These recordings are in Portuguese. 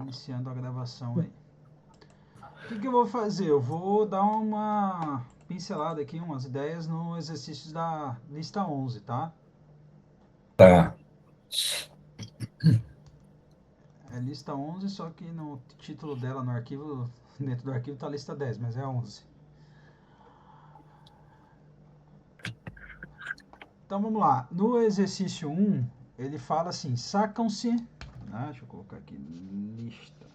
Iniciando a gravação aí. O que eu vou fazer? Eu vou dar uma pincelada aqui, umas ideias no exercício da lista 11, tá? Tá. É lista 11, só que no título dela no arquivo, dentro do arquivo tá lista 10, mas é 11. Então vamos lá. No exercício 1, ele fala assim: sacam-se. Deixa eu colocar aqui, lista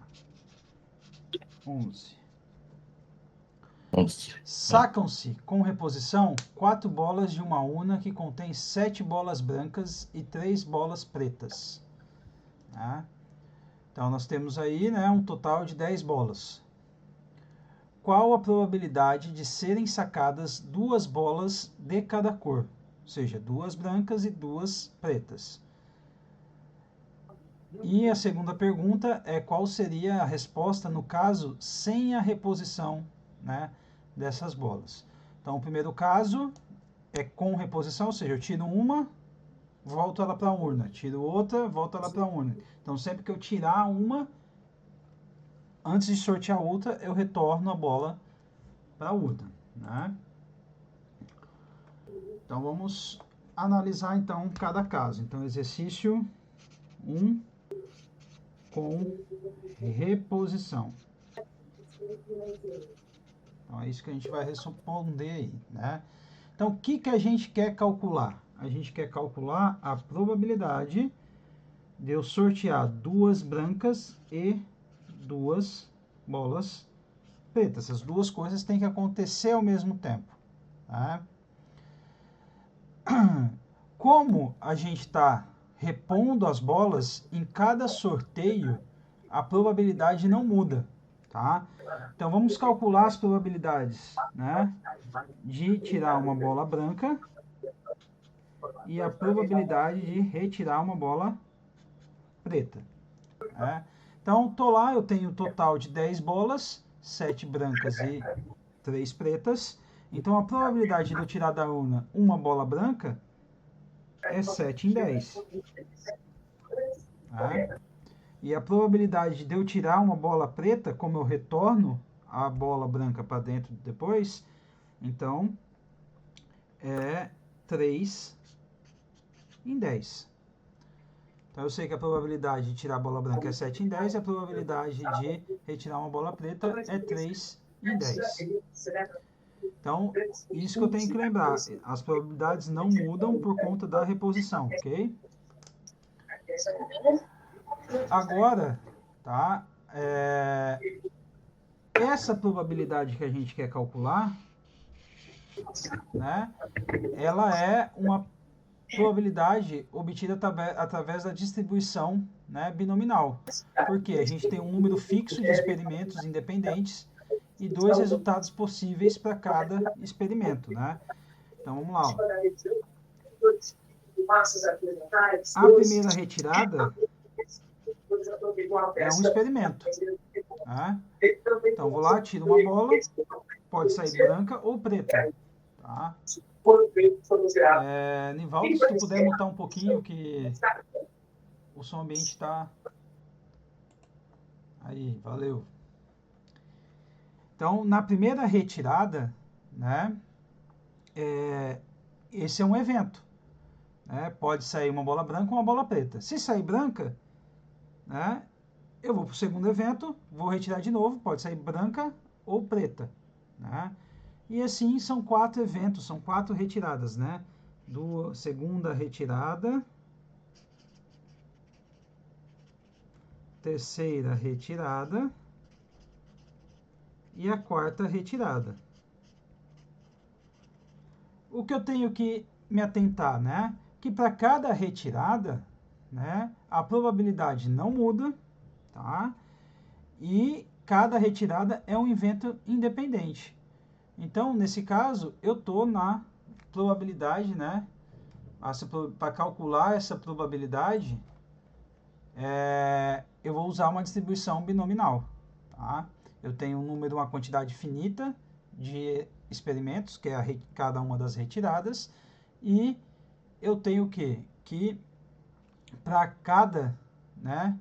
11. Sacam-se com reposição 4 bolas de uma urna que contém 7 bolas brancas e 3 bolas pretas. Tá? Então nós temos aí, né, um total de 10 bolas. Qual a probabilidade de serem sacadas 2 bolas de cada cor? Ou seja, 2 brancas e 2 pretas. E a segunda pergunta é qual seria a resposta no caso sem a reposição, né, dessas bolas. Então, o primeiro caso é com reposição, ou seja, eu tiro uma, volto ela para a urna, tiro outra, volto ela para a urna. Então, sempre que eu tirar uma, antes de sortear a outra, eu retorno a bola para a urna, né? Então, vamos analisar então cada caso. Então, exercício 1 com reposição. Então, é isso que a gente vai responder aí, né? Então, o que a gente quer calcular? A gente quer calcular a probabilidade de eu sortear 2 brancas e 2 bolas pretas. Essas duas coisas têm que acontecer ao mesmo tempo. Tá? Como a gente está repondo as bolas, em cada sorteio a probabilidade não muda. Tá? Então vamos calcular as probabilidades, né, de tirar uma bola branca e a probabilidade de retirar uma bola preta. Né? Então, tô lá, eu tenho um total de 10 bolas, 7 brancas e 3 pretas. Então, a probabilidade de eu tirar da urna uma bola branca é 7 em 10. Tá? E a probabilidade de eu tirar uma bola preta, como eu retorno a bola branca para dentro depois, então é 3 em 10. Então eu sei que a probabilidade de tirar a bola branca é 7 em 10 e a probabilidade de retirar uma bola preta é 3 em 10. Então, isso que eu tenho que lembrar, as probabilidades não mudam por conta da reposição, ok? Agora, tá? Essa probabilidade que a gente quer calcular, né? Ela é uma probabilidade obtida através da distribuição, né, binominal. Porque a gente tem um número fixo de experimentos independentes e 2 resultados possíveis para cada experimento, né? Então vamos lá. Ó. A primeira retirada é um experimento. Né? Então vou lá, tiro uma bola, pode sair branca ou preta. Tá? Nivaldo, se tu puder mutar um pouquinho que o som ambiente está... Aí, valeu. Então, na primeira retirada, né, esse é um evento. Né? Pode sair uma bola branca ou uma bola preta. Se sair branca, né, eu vou para o segundo evento, vou retirar de novo, pode sair branca ou preta. Né? E assim são 4 eventos, são 4 retiradas. Né? Segunda retirada, terceira retirada e a quarta retirada. O que eu tenho que me atentar, né? Que para cada retirada, né, a probabilidade não muda, tá? E cada retirada é um evento independente. Então, nesse caso, eu estou na probabilidade, né? Para calcular essa probabilidade, eu vou usar uma distribuição binominal. Tá? Eu tenho um número, uma quantidade finita de experimentos, que é cada uma das retiradas, e eu tenho o quê? Que para cada, né,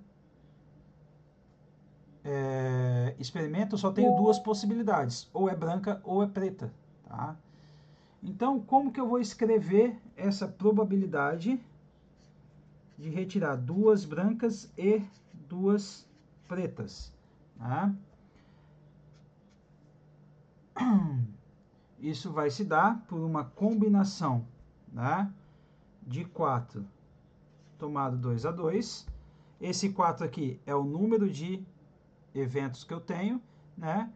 experimento, eu só tenho duas possibilidades, ou é branca ou é preta, tá? Então, como que eu vou escrever essa probabilidade de retirar duas brancas e duas pretas, tá? Isso vai se dar por uma combinação, né, de 4 tomado 2 a 2. Esse 4 aqui é o número de eventos que eu tenho, né?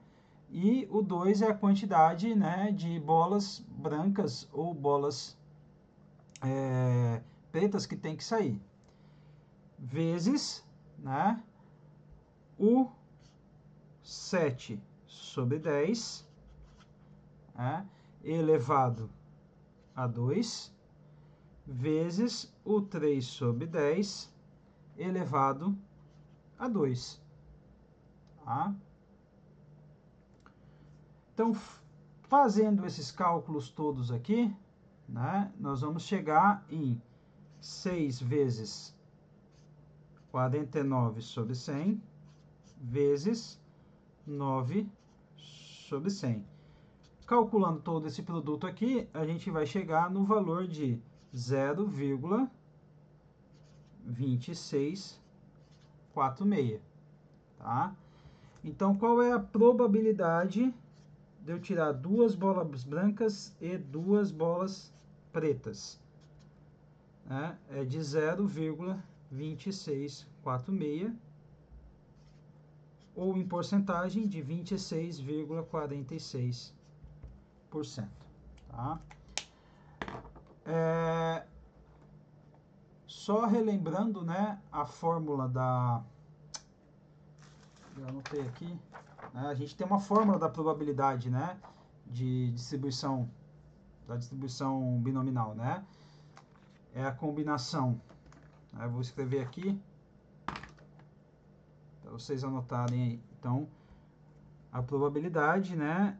E o 2 é a quantidade, né, de bolas brancas ou bolas pretas que tem que sair. Vezes, né, o 7 sobre 10, né, elevado a 2, vezes o 3 sobre 10 elevado a 2. Tá? Então, fazendo esses cálculos todos aqui, né, nós vamos chegar em 6 vezes 49 sobre 100, vezes 9 sobre 100. Calculando todo esse produto aqui, a gente vai chegar no valor de 0,2646, tá? Então, qual é a probabilidade de eu tirar duas bolas brancas e duas bolas pretas? É de 0,2646, ou em porcentagem de 26,46%. Tá? Só relembrando, né, a fórmula da... Eu anotei aqui. Né, a gente tem uma fórmula da probabilidade, né, de distribuição, da distribuição binominal, né? É a combinação. Eu vou escrever aqui para vocês anotarem aí. Então, a probabilidade, né,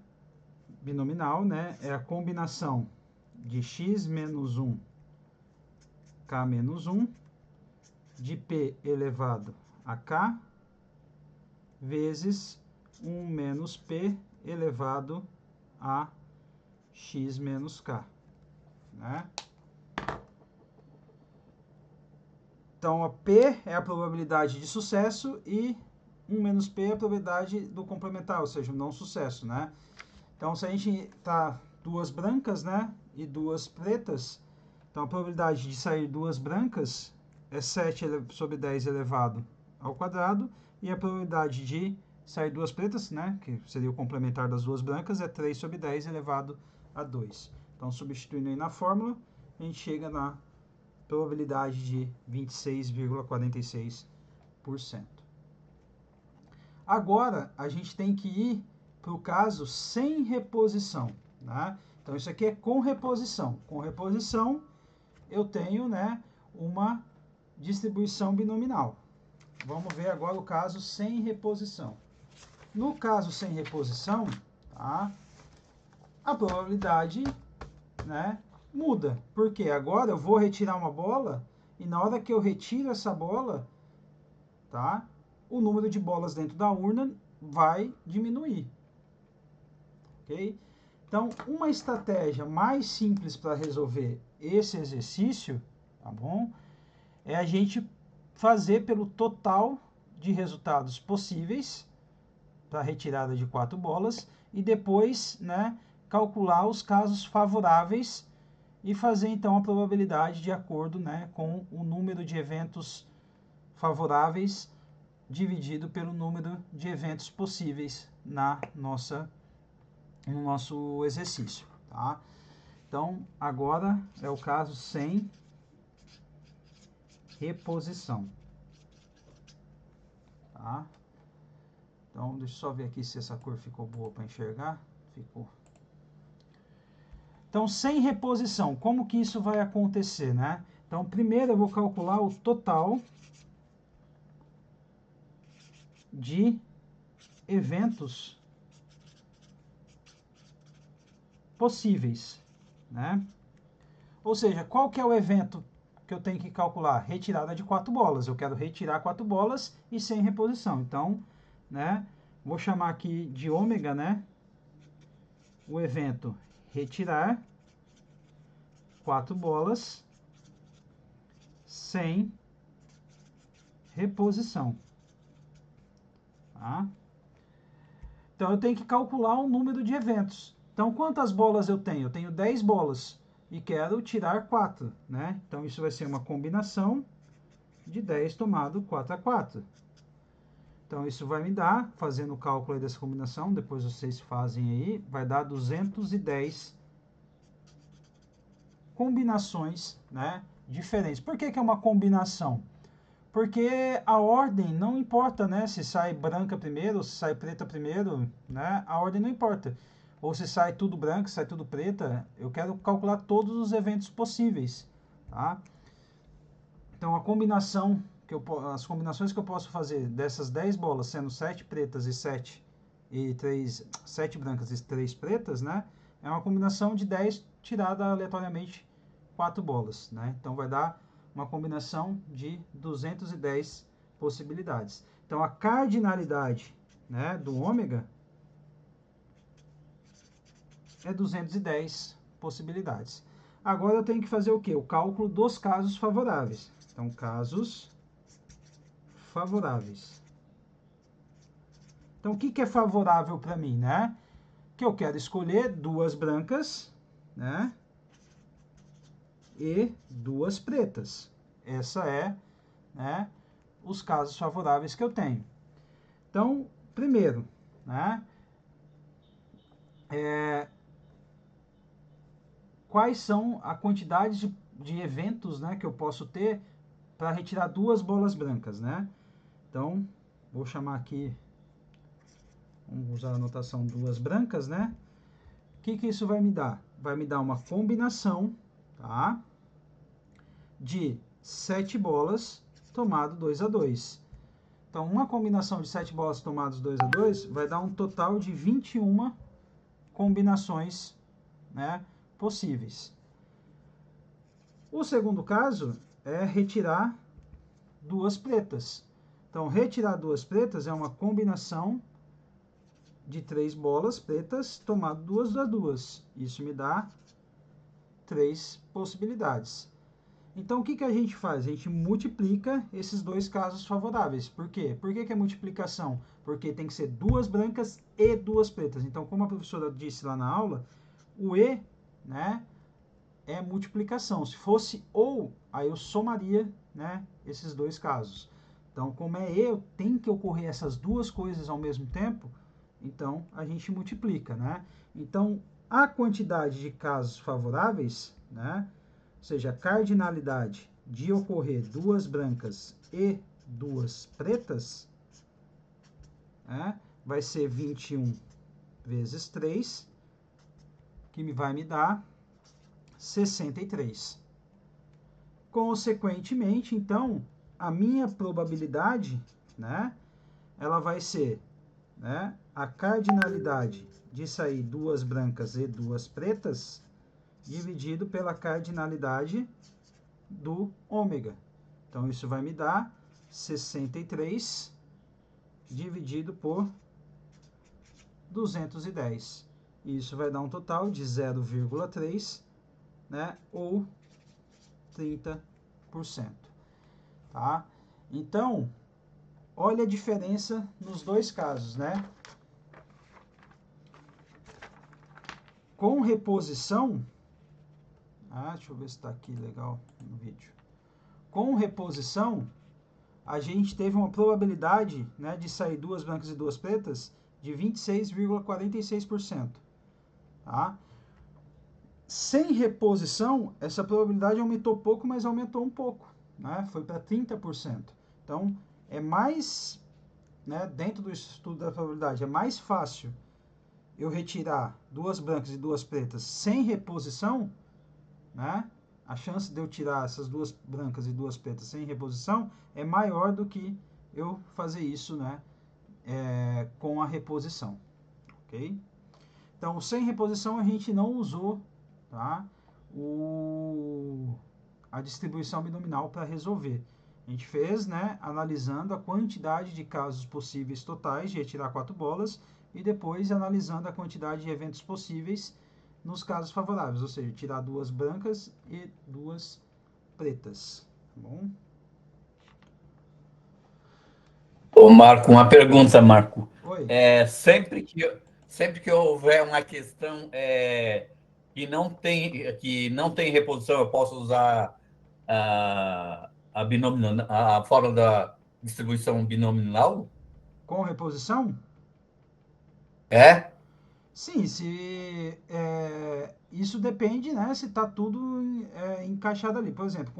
binominal, né, é a combinação de x menos 1, k menos 1, de p elevado a k, vezes 1 menos p elevado a x menos k. Né? Então, a p é a probabilidade de sucesso e 1 menos p é a probabilidade do complementar, ou seja, o não sucesso, né? Então, se a gente tá duas brancas, né, e duas pretas, então a probabilidade de sair duas brancas é 7 sobre 10 elevado ao quadrado, e a probabilidade de sair duas pretas, né, que seria o complementar das duas brancas, é 3 sobre 10 elevado a 2. Então, substituindo aí na fórmula, a gente chega na probabilidade de 26,46%. Agora, a gente tem que ir para o caso sem reposição. Né? Então, isso aqui é com reposição. Com reposição, eu tenho, né, uma distribuição binominal. Vamos ver agora o caso sem reposição. No caso sem reposição, tá, a probabilidade, né, muda. Porque agora eu vou retirar uma bola e na hora que eu retiro essa bola, tá, o número de bolas dentro da urna vai diminuir. Ok? Então, uma estratégia mais simples para resolver esse exercício, tá bom? É a gente fazer pelo total de resultados possíveis para a retirada de 4 bolas e depois, né, calcular os casos favoráveis e fazer então a probabilidade de acordo, né, com o número de eventos favoráveis dividido pelo número de eventos possíveis no nosso exercício. Tá? Então, agora é o caso sem reposição. Tá? Então, deixa eu só ver aqui se essa cor ficou boa para enxergar. Ficou. Então, sem reposição, como que isso vai acontecer, né? Então, primeiro eu vou calcular o total de eventos possíveis, né? Ou seja, qual que é o evento que eu tenho que calcular? Retirada de 4 bolas. Eu quero retirar 4 bolas e sem reposição. Então, né? Vou chamar aqui de ômega, né? O evento retirar 4 bolas sem reposição. Tá? Então, eu tenho que calcular o número de eventos. Então, quantas bolas eu tenho? Eu tenho 10 bolas e quero tirar 4, né? Então, isso vai ser uma combinação de 10 tomado 4 a 4. Então, isso vai me dar, fazendo o cálculo aí dessa combinação, depois vocês fazem aí, vai dar 210 combinações, né, diferentes. Por que que é uma combinação? Porque a ordem não importa, né? Se sai branca primeiro, ou se sai preta primeiro, né? A ordem não importa. Ou se sai tudo branco, se sai tudo preta. Eu quero calcular todos os eventos possíveis, tá? Então, a combinação as combinações que eu posso fazer dessas 10 bolas, sendo 7 pretas e 7 brancas e 3 pretas, né? É uma combinação de 10 tirada aleatoriamente 4 bolas, né? Então, vai dar uma combinação de 210 possibilidades. Então, a cardinalidade, né, do ômega é 210 possibilidades. Agora eu tenho que fazer o quê? O cálculo dos casos favoráveis. Então, casos favoráveis. Então, o que é favorável para mim, né? Que eu quero escolher 2 brancas, né? E 2 pretas. Essa é, né, os casos favoráveis que eu tenho. Então, primeiro, né, quais são a quantidade de eventos, né, que eu posso ter para retirar 2 bolas brancas, né? Então, vou chamar aqui, vamos usar a notação 2 brancas, né? O que isso vai me dar? Vai me dar uma combinação, tá? De 7 bolas tomado 2 a 2. Então, uma combinação de 7 bolas tomadas 2 a 2 vai dar um total de 21 combinações, né, possíveis. O segundo caso é retirar 2 pretas. Então, retirar 2 pretas é uma combinação de 3 bolas pretas tomado 2 a 2. Isso me dá 3 possibilidades. Então, o que a gente faz? A gente multiplica esses 2 casos favoráveis. Por quê? Por que é multiplicação? Porque tem que ser 2 brancas e 2 pretas. Então, como a professora disse lá na aula, o E, né, é multiplicação. Se fosse ou, aí eu somaria, né, esses 2 casos. Então, como é E, tem que ocorrer essas 2 coisas ao mesmo tempo, então a gente multiplica, né? Então, a quantidade de casos favoráveis, né, ou seja, a cardinalidade de ocorrer 2 brancas e 2 pretas, né, vai ser 21 vezes 3, que vai me dar 63. Consequentemente, então, a minha probabilidade, né, ela vai ser, né, a cardinalidade de sair 2 brancas e 2 pretas dividido pela cardinalidade do ômega. Então, isso vai me dar 63 dividido por 210. E isso vai dar um total de 0,3, né, ou 30%. Tá? Então, olha a diferença nos 2 casos, né? Com reposição, deixa eu ver se está aqui legal no vídeo. Com reposição, a gente teve uma probabilidade, né, de sair 2 brancas e 2 pretas de 26,46%. Tá? Sem reposição, essa probabilidade aumentou pouco, mas aumentou um pouco, né? Foi para 30%. Então, é mais, né, dentro do estudo da probabilidade, é mais fácil eu retirar 2 brancas e 2 pretas sem reposição, né? A chance de eu tirar essas 2 brancas e 2 pretas sem reposição é maior do que eu fazer isso, né, com a reposição, ok? Então, sem reposição a gente não usou, tá, a distribuição binominal para resolver. A gente fez, né, analisando a quantidade de casos possíveis totais de retirar 4 bolas e depois analisando a quantidade de eventos possíveis nos casos favoráveis, ou seja, tirar 2 brancas e 2 pretas, tá bom? Ô, Marco, uma pergunta, Marco. Oi. Sempre que houver uma questão que não tem reposição, eu posso usar a fórmula da distribuição binomial? Com reposição? É? Sim, isso depende, né, se está tudo encaixado ali. Por exemplo,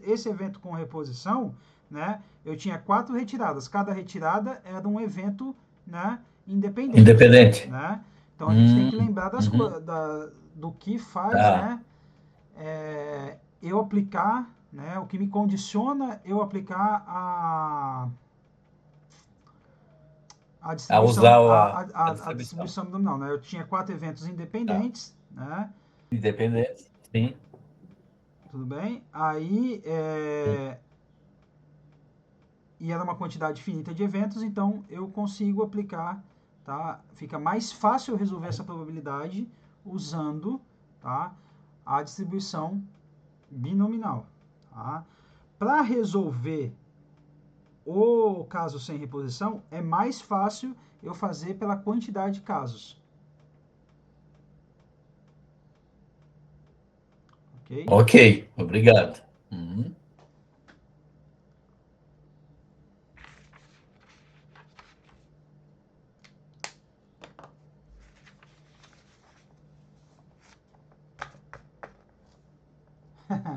esse evento com reposição, né, eu tinha 4 retiradas. Cada retirada era um evento, né, independente, Independente. né? Então a gente tem que lembrar Uhum. do que faz, Tá. né, eu aplicar, né, o que me condiciona eu aplicar a A distribuição, usar a a distribuição. distribuição nominal, né? Eu tinha 4 eventos Tá. independentes, né? Independente, sim. Tudo bem? Aí, e era uma quantidade finita de eventos, então eu consigo aplicar, tá? Fica mais fácil resolver essa probabilidade usando, tá, a distribuição binominal, tá? Para resolver o caso sem reposição, é mais fácil eu fazer pela quantidade de casos, ok? Ok, obrigado. Uhum.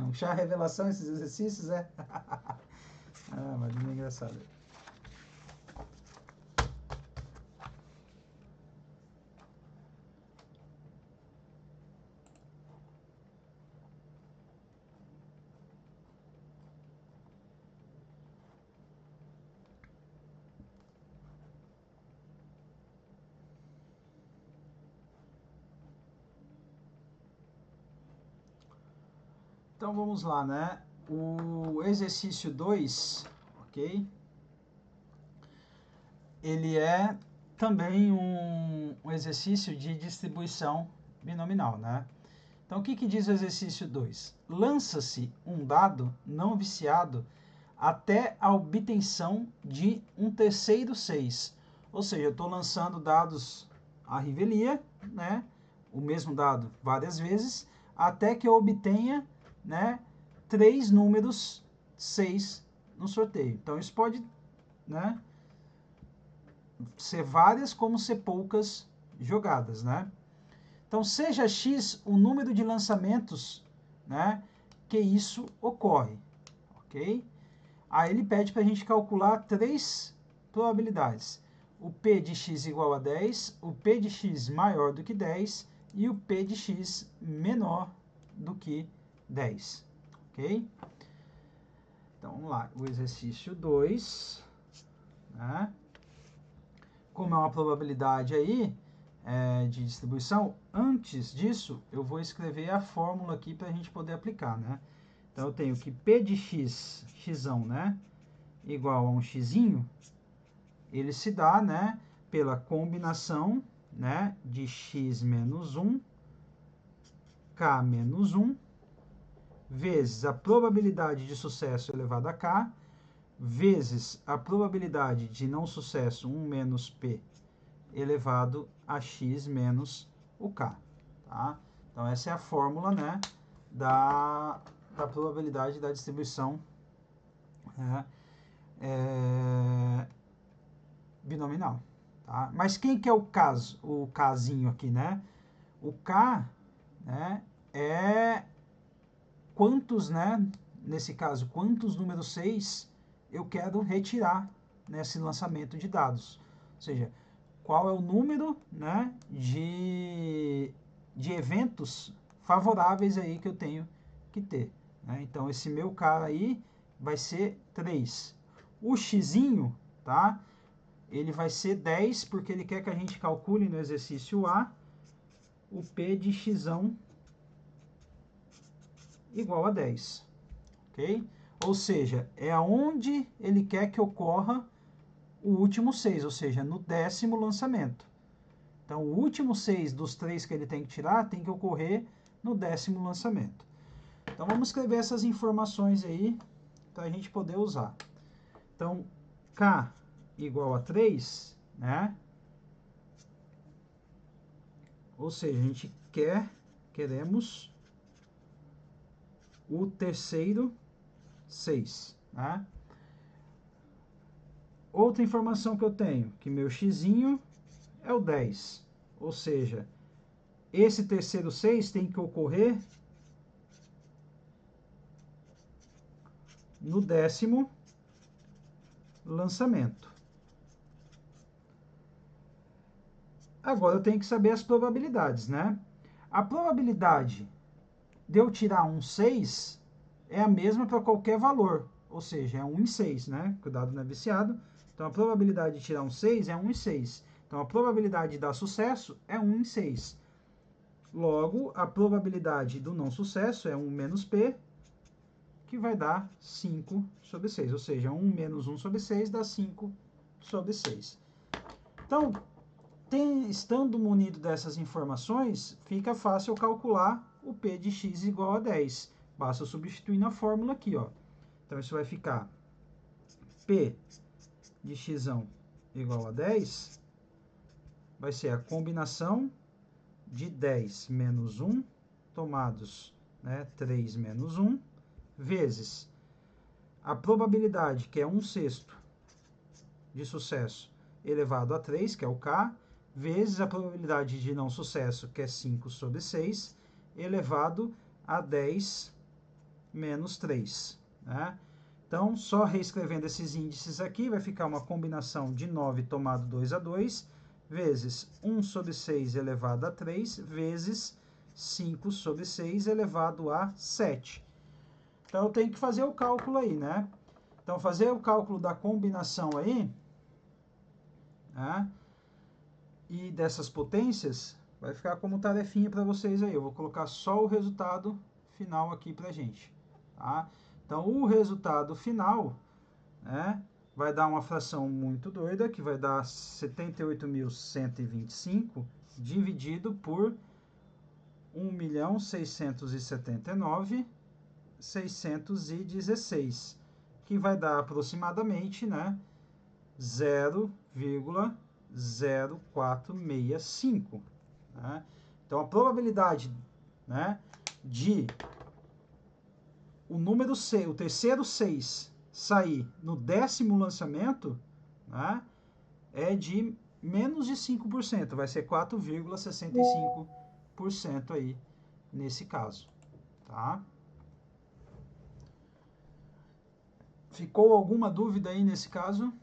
Um chá revelação, esses exercícios, é? Ah, mas é engraçado. Então vamos lá, né? O exercício 2, ok? Ele é também um exercício de distribuição binominal, né? Então o que diz o exercício 2? Lança-se um dado não viciado até a obtenção de um terceiro 6. Ou seja, eu estou lançando dados à revelia, né? O mesmo dado várias vezes, até que eu obtenha, né, 3 números 6 no sorteio. Então isso pode, né, ser várias como ser poucas jogadas, né? Então seja x o número de lançamentos, né, que isso ocorre, ok? Aí ele pede para a gente calcular 3 probabilidades. O P de x igual a 10, o P de x maior do que 10 e o P de x menor do que 10. Ok? Então vamos lá. O exercício 2. Né? Como é uma probabilidade aí de distribuição, antes disso eu vou escrever a fórmula aqui para a gente poder aplicar. Né? Então eu tenho que P de x, xão, né? Igual a um xinho, ele se dá, né, pela combinação, né, de x menos 1, k menos 1, vezes a probabilidade de sucesso elevado a k, vezes a probabilidade de não sucesso 1 menos p elevado a x menos o k. Tá? Então, essa é a fórmula, né, da probabilidade da distribuição, né, binominal. Tá? Mas quem que é o kzinho aqui, né? O k, né, é quantos, né, nesse caso, quantos números 6 eu quero retirar nesse lançamento de dados. Ou seja, qual é o número, né, de eventos favoráveis aí que eu tenho que ter. Né? Então, esse meu k aí vai ser 3. O xzinho, tá? Ele vai ser 10, porque ele quer que a gente calcule no exercício A o P de x igual a 10. Ok? Ou seja, é aonde ele quer que ocorra o último 6, ou seja, no 10º lançamento. Então, o último 6 dos 3 que ele tem que tirar tem que ocorrer no 10º lançamento. Então, vamos escrever essas informações aí para a gente poder usar. Então, K igual a 3, né? Ou seja, a gente queremos o terceiro 6, né? Outra informação que eu tenho, que meu xzinho é o 10. Ou seja, esse terceiro 6 tem que ocorrer no 10º lançamento. Agora eu tenho que saber as probabilidades, né? A probabilidade de eu tirar um 6 é a mesma para qualquer valor, ou seja, é 1 em 6, né? Cuidado, não é viciado. Então a probabilidade de tirar um 6 é 1 em 6. Então a probabilidade de dar sucesso é 1 em 6. Logo, a probabilidade do não sucesso é 1 menos P, que vai dar 5 sobre 6. Ou seja, 1 menos 1 sobre 6 dá 5 sobre 6. Então, estando munido dessas informações, fica fácil calcular o P de x igual a 10. Basta eu substituir na fórmula aqui, ó. Então, isso vai ficar P de x igual a 10, vai ser a combinação de 10 menos 1, tomados, né, 3 menos 1, vezes a probabilidade, que é 1/6 de sucesso, elevado a 3, que é o K, vezes a probabilidade de não sucesso, que é 5 sobre 6, elevado a 10 menos 3, né? Então, só reescrevendo esses índices aqui, vai ficar uma combinação de 9 tomado 2 a 2, vezes 1 sobre 6 elevado a 3, vezes 5 sobre 6 elevado a 7. Então, eu tenho que fazer o cálculo aí, né? Então, fazer o cálculo da combinação aí, né? E dessas potências, vai ficar como tarefinha para vocês aí. Eu vou colocar só o resultado final aqui para gente, tá? Então, o resultado final, né, vai dar uma fração muito doida, que vai dar 78.125 dividido por 1.679.616, que vai dar aproximadamente, né, 0,0465. Né? Então, a probabilidade, né, de o número 6, o terceiro 6 sair no 10º lançamento, né, é de menos de 5%, vai ser 4,65% aí nesse caso, tá? Ficou alguma dúvida aí nesse caso?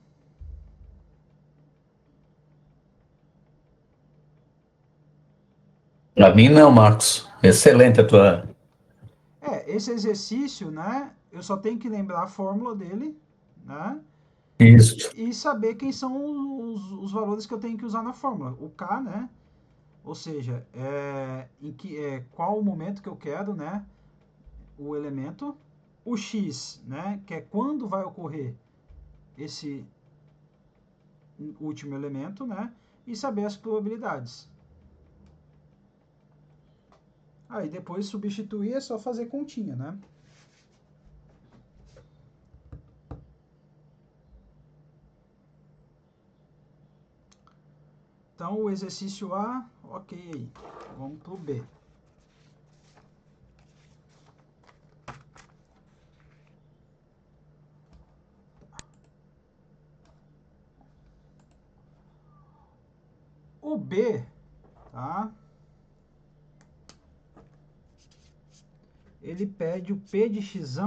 Para mim não, Marcos. Excelente a tua. Esse exercício, né, eu só tenho que lembrar a fórmula dele, né, Isso. e saber quem são os valores que eu tenho que usar na fórmula. O K, né, ou seja, qual o momento que eu quero, né, o elemento. O X, né, que é quando vai ocorrer esse último elemento, né, e saber as probabilidades. Aí depois substituir é só fazer continha, né? Então, o exercício A, ok. Vamos para o B. O B, tá? Ele pede o P de x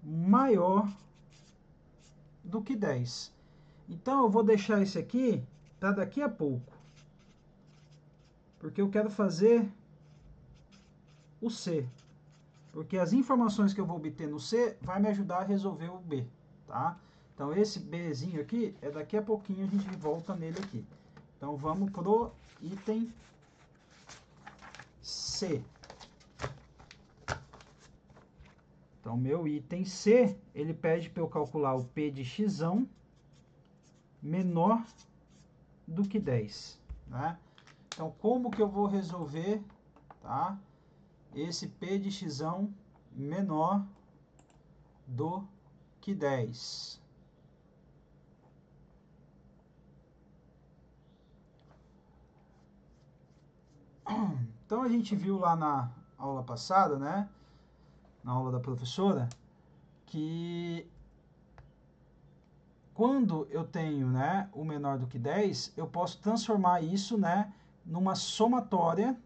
maior do que 10. Então, eu vou deixar esse aqui para daqui a pouco. Porque eu quero fazer o C. Porque as informações que eu vou obter no C vai me ajudar a resolver o B, tá? Então, esse Bzinho aqui, daqui a pouquinho a gente volta nele aqui. Então, vamos pro item C. Então, meu item C, ele pede para eu calcular o P de x menor do que 10. Né? Então, como que eu vou resolver, tá, esse P de x menor do que 10? Então, a gente viu lá na aula passada, né, na aula da professora, que quando eu tenho, né, o menor do que 10, eu posso transformar isso, né, numa somatória,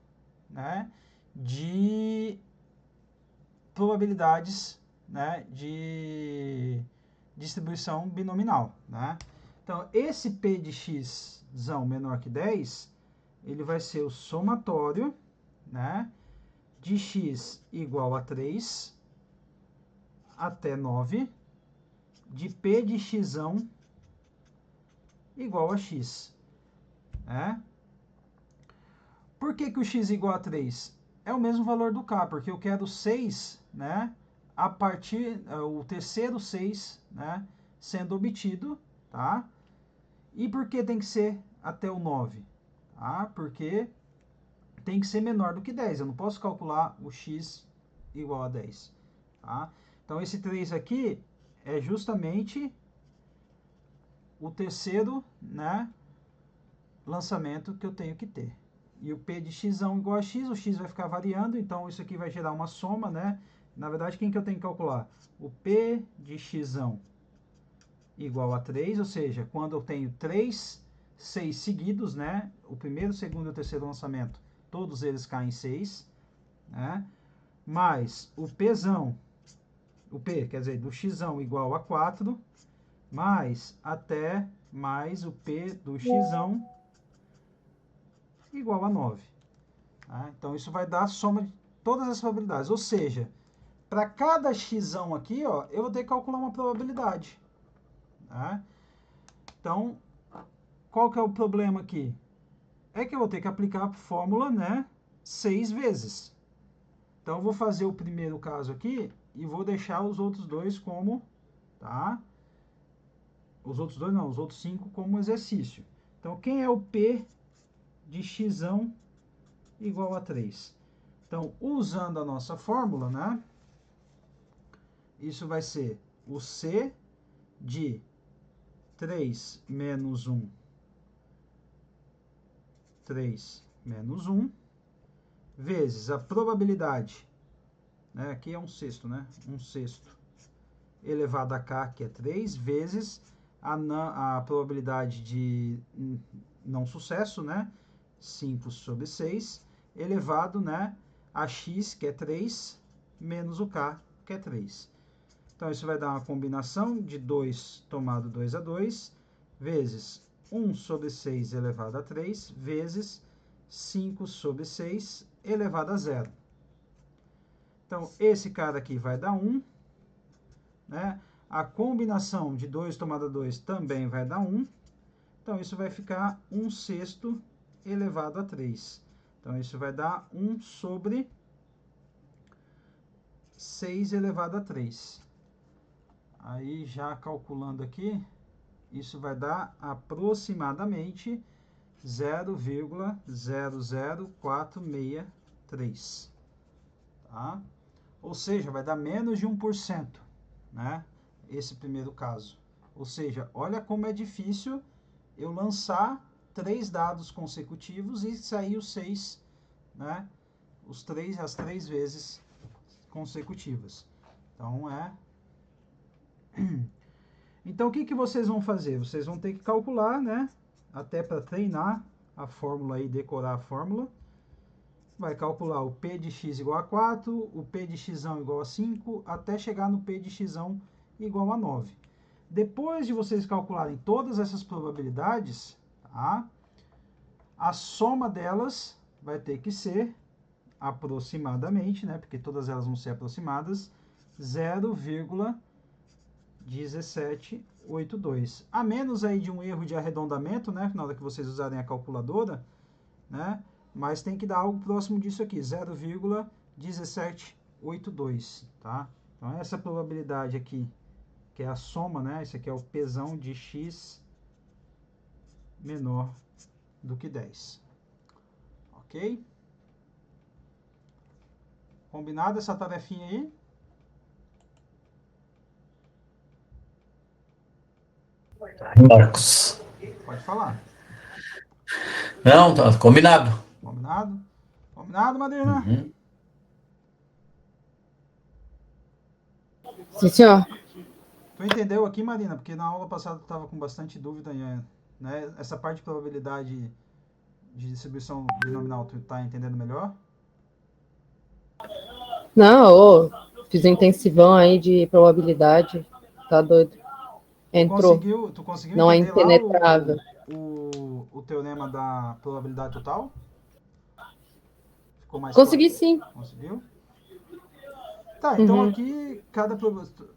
né, de probabilidades, né, de distribuição binominal, né? Então, esse P de x menor que 10, ele vai ser o somatório, né, de x igual a 3 até 9, de P de x igual a x. Né? Por que o x igual a 3? É o mesmo valor do k, porque eu quero 6, né, a partir, o terceiro 6, né, sendo obtido, tá? E por que tem que ser até o 9? Tá? Porque tem que ser menor do que 10, eu não posso calcular o x igual a 10. Tá? Então, esse 3 aqui é justamente o terceiro, né, lançamento que eu tenho que ter. E o P de x igual a x, o x vai ficar variando, então isso aqui vai gerar uma soma, né? Na verdade, quem que eu tenho que calcular? O P de x igual a 3, ou seja, quando eu tenho 3, 6 seguidos, né? O primeiro, segundo e o terceiro lançamento, todos eles caem em 6, né? Mais o Pzão, o P, quer dizer, do x igual a 4, mais até mais o P do x igual a 9. Tá? Então, isso vai dar a soma de todas as probabilidades. Ou seja, para cada x aqui, ó, eu vou ter que calcular uma probabilidade. Tá? Então, qual que é o problema aqui? É que eu vou ter que aplicar a fórmula, né, 6 vezes. Então, eu vou fazer o primeiro caso aqui e vou deixar os outros dois como, tá? Os outros dois não, os outros 5 como exercício. Então, quem é o P de x igual a 3? Então, usando a nossa fórmula, né? Isso vai ser o C de 3 menos 1, 3 menos 1, vezes a probabilidade, né? Aqui é um sexto, né? Um sexto elevado a k, que é 3, vezes a probabilidade de não sucesso, né? 5 sobre 6, elevado, né, a x, que é 3, menos o k, que é 3. Então, isso vai dar uma combinação de 2 tomado 2 a 2, vezes 1 sobre 6 elevado a 3, vezes 5 sobre 6 elevado a 0. Então, esse cara aqui vai dar 1, né? A combinação de 2 tomado a 2 também vai dar 1. Então, isso vai ficar 1 sexto elevado a 3. Então, isso vai dar 1 sobre 6 elevado a 3. Aí, já calculando aqui, isso vai dar aproximadamente 0,00463. Tá? Ou seja, vai dar menos de 1%, né? Esse primeiro caso. Ou seja, olha como é difícil eu lançar 3 dados consecutivos e sair os 6, né? As 3 vezes consecutivas. Então, Então, o que vocês vão fazer? Vocês vão ter que calcular, né? Até para treinar a fórmula e decorar a fórmula. Vai calcular o P de x igual a 4, o P de x igual a 5, até chegar no P de x igual a 9. Depois de vocês calcularem todas essas probabilidades, tá? A soma delas vai ter que ser aproximadamente, né? Porque todas elas vão ser aproximadas, 0,1782. A menos aí de um erro de arredondamento, né? Na hora que vocês usarem a calculadora, né? Mas tem que dar algo próximo disso aqui, 0,1782, tá? Então, essa probabilidade aqui, que é a soma, né? Esse aqui é o Pzão de x menor do que 10. Ok? Combinado essa tarefinha aí? Marcos. Pode falar. Não, tá combinado. Combinado? Combinado, Marina? Uhum. Sim, senhor. Tu entendeu aqui, Marina? Porque na aula passada tu estava com bastante dúvida, né? Essa parte de probabilidade de distribuição binominal, tu tá entendendo melhor? Não, ô, fiz um intensivão aí de probabilidade. Tá doido. Entrou. Tu conseguiu Não é entender lá impenetrável. o teorema da probabilidade total? Ficou mais claro? Consegui sim. Conseguiu? Tá, então Uhum. aqui,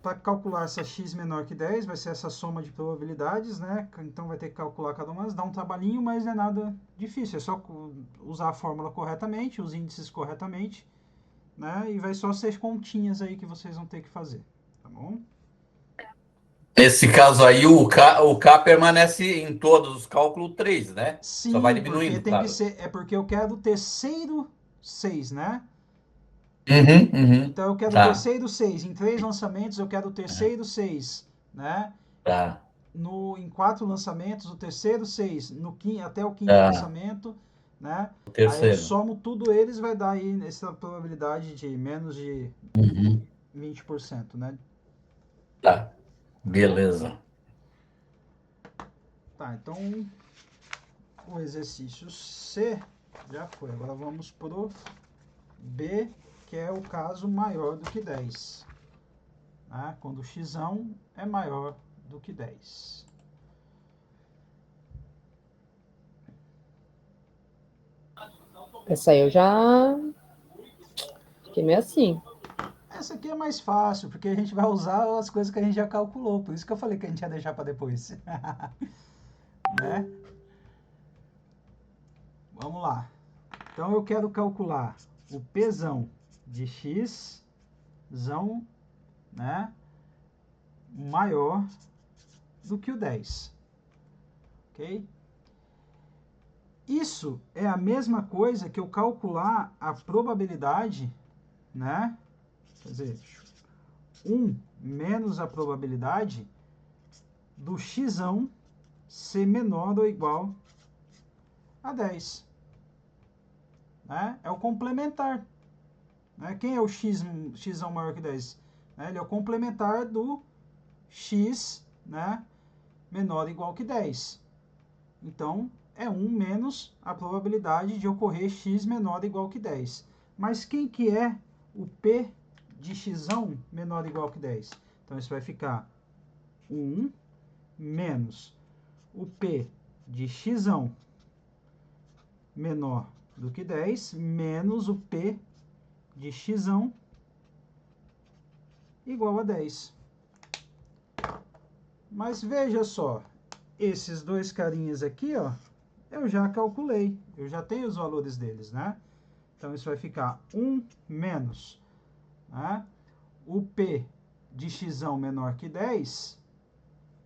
para calcular essa x menor que 10, vai ser essa soma de probabilidades, né? Então vai ter que calcular cada uma, dá um trabalhinho, mas não é nada difícil. É só usar a fórmula corretamente, os índices corretamente, né? E vai só ser continhas aí que vocês vão ter que fazer, tá bom? Nesse caso aí, o K permanece em todos os cálculos 3, né? Só vai Sim, porque diminuindo, tem que claro. ser, é porque eu quero o terceiro 6, né? Uhum, uhum. Então eu quero o Tá, terceiro 6. Em 3 lançamentos eu quero o terceiro 6, né? tá, Em 4 lançamentos, o terceiro 6, até o quinto tá. lançamento, né? O Aí eu terceiro. somo tudo eles, vai dar aí essa probabilidade de menos de Uhum. 20%, né? Tá, Tá bom? beleza. Tá, então o exercício C já foi. Agora vamos pro B, que é o caso maior do que 10. Né? Quando o x é maior do que 10. Essa aí eu já fiquei meio assim. Essa aqui é mais fácil, porque a gente vai usar as coisas que a gente já calculou. Por isso que eu falei que a gente ia deixar para depois. Né? Vamos lá. Então eu quero calcular o Pzão de x, né, maior do que o 10. Ok? Isso é a mesma coisa que eu calcular a probabilidade, né? Quer dizer, 1 menos a probabilidade do x ser menor ou igual a 10. Né? É o complementar. Né? Quem é o x maior que 10? Né? Ele é o complementar do x, né, menor ou igual que 10. Então, é 1 menos a probabilidade de ocorrer x menor ou igual que 10. Mas quem que é o p de x menor ou igual que 10? Então, isso vai ficar 1 menos o p de x menor do que 10 menos o p de x igual a 10. Mas veja só, esses dois carinhas aqui, ó, eu já calculei, eu já tenho os valores deles, né? Então, isso vai ficar 1 menos, né, o P de x menor que 10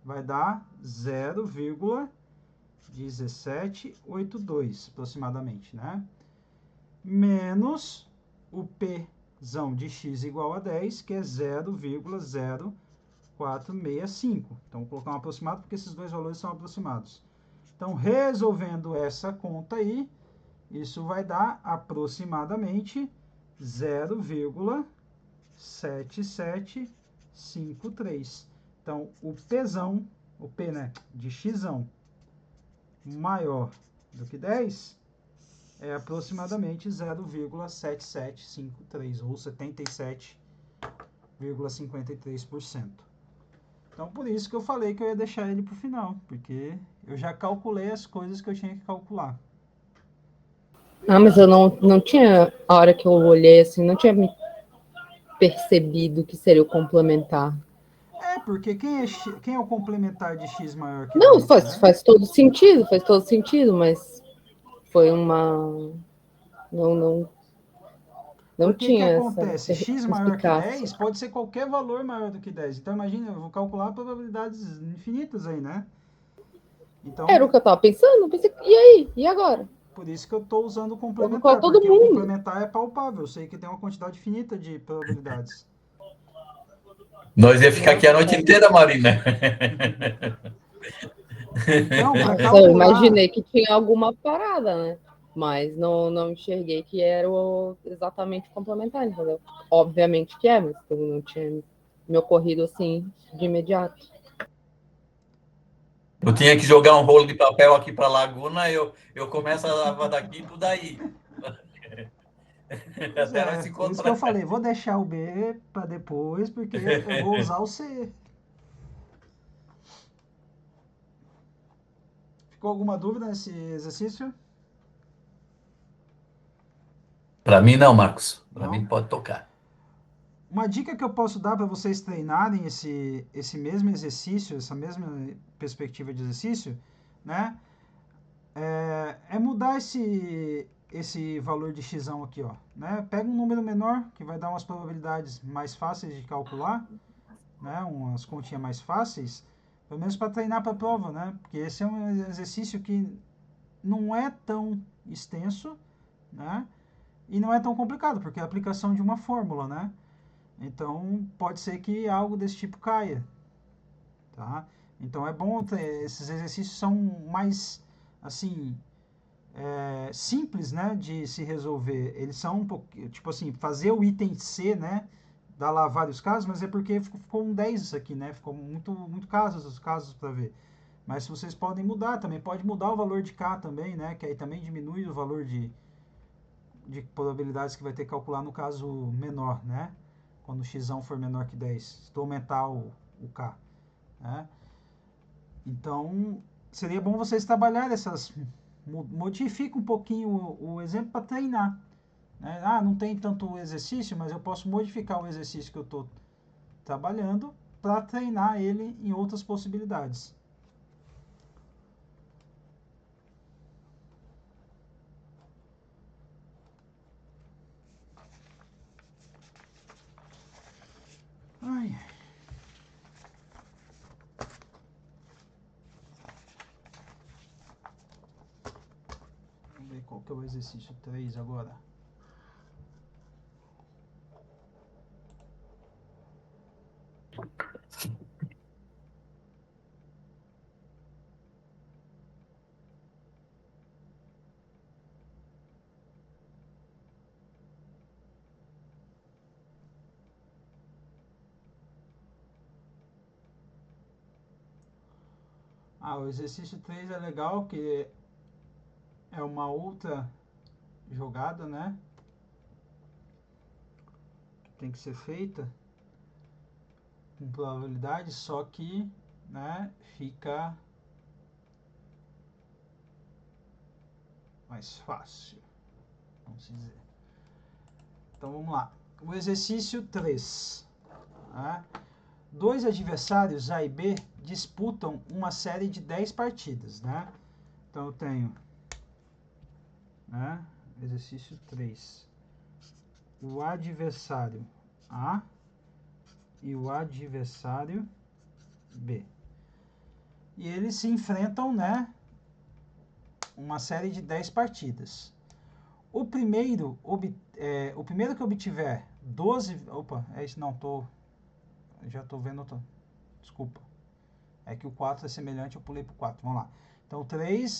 vai dar 0,1782 aproximadamente, né? Menos o P de x igual a 10, que é 0,0465. Então, vou colocar um aproximado porque esses dois valores são aproximados. Então, resolvendo essa conta aí, isso vai dar aproximadamente 0,7753. Então, o P, né, de x maior do que 10 é aproximadamente 0,7753 ou 77,53%. Então, por isso que eu falei que eu ia deixar ele para o final, porque eu já calculei as coisas que eu tinha que calcular. Ah, mas eu não tinha, a hora que eu olhei assim, não tinha me percebido que seria o complementar. Porque quem é o complementar de x maior que Não, 10, né? faz todo sentido, mas foi uma. Não, Não Porque que tinha essa acontece? X maior que eficácia. 10 pode ser qualquer valor maior do que 10. Então imagina, eu vou calcular probabilidades infinitas aí, né? Era o Então, que eu tava pensando. Eu pensei, e aí? E agora? por isso que eu estou usando o Eu vou colocar complementar, todo porque o mundo. complementar é palpável. Eu sei que tem uma quantidade finita de probabilidades. Nós ia ficar aqui a noite Nossa. inteira, Marina. Então, para Nossa, eu calcular, imaginei que tinha alguma parada, né? Mas não enxerguei que era exatamente complementar, entendeu? Obviamente que é, mas não tinha me ocorrido assim de imediato. Eu né? tinha que jogar um rolo de papel aqui para a Laguna, eu começo a lavar daqui e tudo aí. Pois Até nós se é, por isso que eu encontrar. falei, vou deixar o B para depois, porque eu vou usar o C. Ficou alguma dúvida nesse exercício? Para mim, não, Marcos. Para mim, Não? pode tocar. Uma dica que eu posso dar para vocês treinarem esse mesmo exercício, essa mesma perspectiva de exercício, né? É mudar esse valor de x aqui, ó, né? Pega um número menor, que vai dar umas probabilidades mais fáceis de calcular, né? Umas continhas mais fáceis, pelo menos para treinar para a prova, né? Porque esse é um exercício que não é tão extenso, né? E não é tão complicado, porque é a aplicação de uma fórmula, né? Então, pode ser que algo desse tipo caia, tá? Então, é bom esses exercícios são mais, assim, simples, né, de se resolver. Eles são um pouco, tipo assim, fazer o item C, né, dá lá vários casos, mas é porque ficou um 10 isso aqui, né? Ficou muito casos para ver. Mas vocês podem mudar, também pode mudar o valor de K também, né? Que aí também diminui o valor de probabilidades que vai ter que calcular no caso menor, né? Quando o x for menor que 10, se tu aumentar o K, né? Então, seria bom vocês trabalharem essas... Modifica um pouquinho o exemplo para treinar. Né? Ah, não tem tanto exercício, mas eu posso modificar o exercício que eu estou trabalhando para treinar ele em outras possibilidades. Ai. Vamos ver qual que é o exercício 3 agora. Ah, o exercício 3 é legal, que é uma outra jogada, né? Que tem que ser feita com probabilidade, só que, né, fica mais fácil, vamos dizer. Então vamos lá. O exercício 3. Né? Dois adversários, A e B, disputam uma série de 10 partidas. Né? Então eu tenho, né, exercício 3. O adversário A e o adversário B. E eles se enfrentam, né, uma série de 10 partidas. O primeiro que obtiver 12... Opa, é isso não, já estou vendo... Desculpa. É que o 4 é semelhante, eu pulei para o 4. Vamos lá. Então,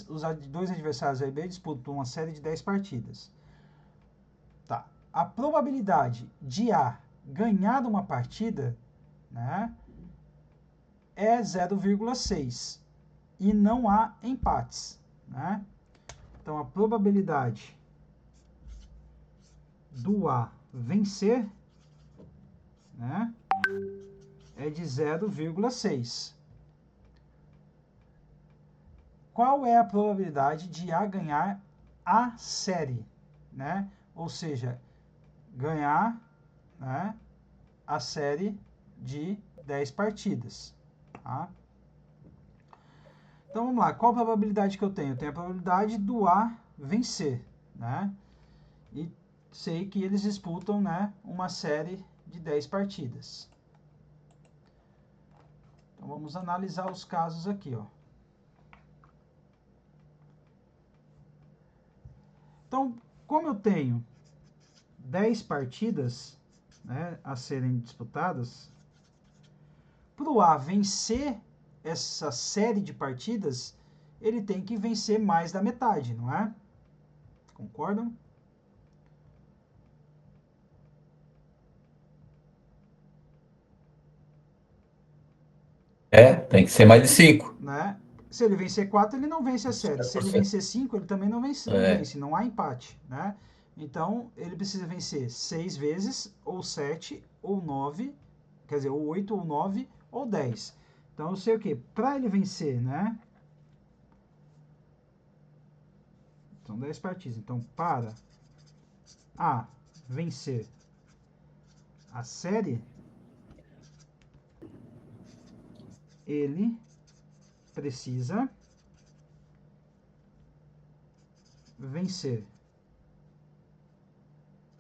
os dois adversários A e B disputam uma série de 10 partidas. Tá. A probabilidade de A ganhar uma partida, né, é 0,6. E não há empates. Né? Então, a probabilidade do A vencer, né, é de 0,6. Qual é a probabilidade de A ganhar a série? Né? Ou seja, ganhar, né, a série de 10 partidas. Tá? Então vamos lá, qual a probabilidade que eu tenho? Eu tenho a probabilidade do A vencer. Né? E sei que eles disputam, né, uma série de 10 partidas. Então, vamos analisar os casos aqui, ó. Então, como eu tenho 10 partidas, né, a serem disputadas, para o A vencer essa série de partidas, ele tem que vencer mais da metade, não é? Concordam? Tem que ser mais de 5. Né? Se ele vencer 4, ele não vence a série. Se ele vencer 5, ele também não vence, não há empate, né? Então, ele precisa vencer 6 vezes, ou 7, ou 9, quer dizer, ou 8, ou 9, ou 10. Então, eu sei o quê? Para ele vencer, né? São 10 partidas. Então, para A vencer a série, ele precisa vencer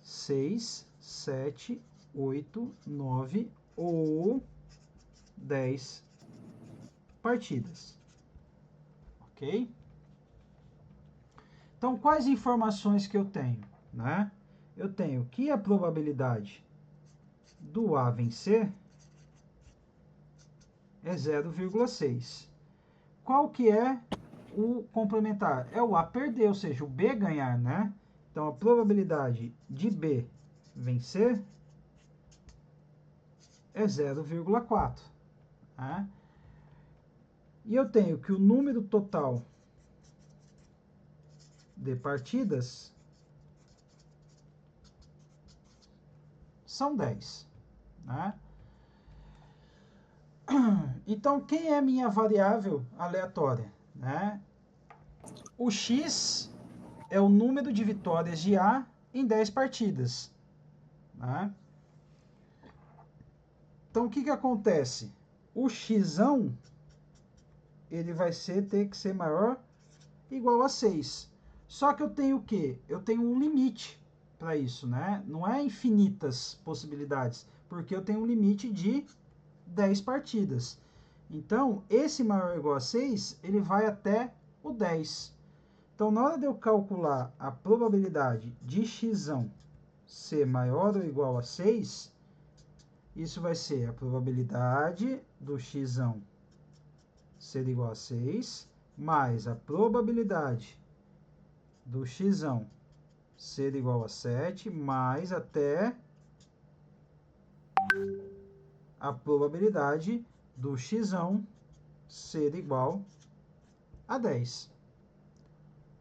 6, 7, 8, 9 ou 10 partidas. Ok? Então, quais informações que eu tenho? Né? Eu tenho que a probabilidade do A vencer é 0,6. Qual que é o complementar? É o A perder, ou seja, o B ganhar, né? Então, a probabilidade de B vencer é 0,4. Né? E eu tenho que o número total de partidas são 10. Né? Então, quem é minha variável aleatória? Né? O X é o número de vitórias de A em 10 partidas. Né? Então, o que acontece? O X, ele vai ter que ser maior igual a 6. Só que eu tenho o quê? Eu tenho um limite para isso, né? Não é infinitas possibilidades, porque eu tenho um limite de 10 partidas. Então, esse maior ou igual a 6, ele vai até o 10. Então, na hora de eu calcular a probabilidade de x ser maior ou igual a 6, isso vai ser a probabilidade do x ser igual a 6, mais a probabilidade do x ser igual a 7, mais até a probabilidade do x ser igual a 10.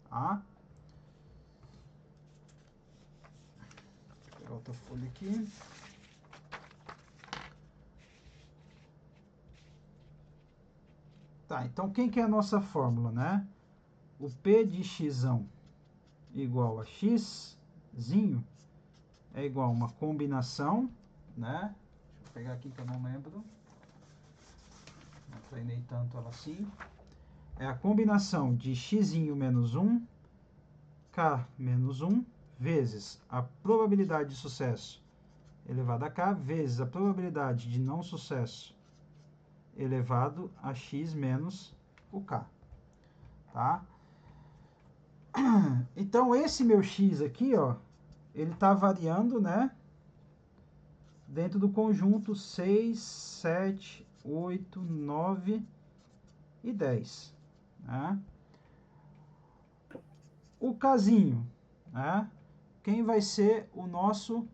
Tá? Vou pegar outra folha aqui. Tá, então quem que é a nossa fórmula, né? O P de x igual a x é igual a uma combinação, né? Deixa eu pegar aqui que eu não lembro. Não treinei tanto ela assim. É a combinação de x menos 1, k menos 1, vezes a probabilidade de sucesso elevado a k, vezes a probabilidade de não sucesso elevado a x menos o k. Tá? Então, esse meu x aqui, ó, ele está variando, né? Dentro do conjunto 6, 7, 8, 9 e 10. Né? O casinho, né? Quem vai ser o nosso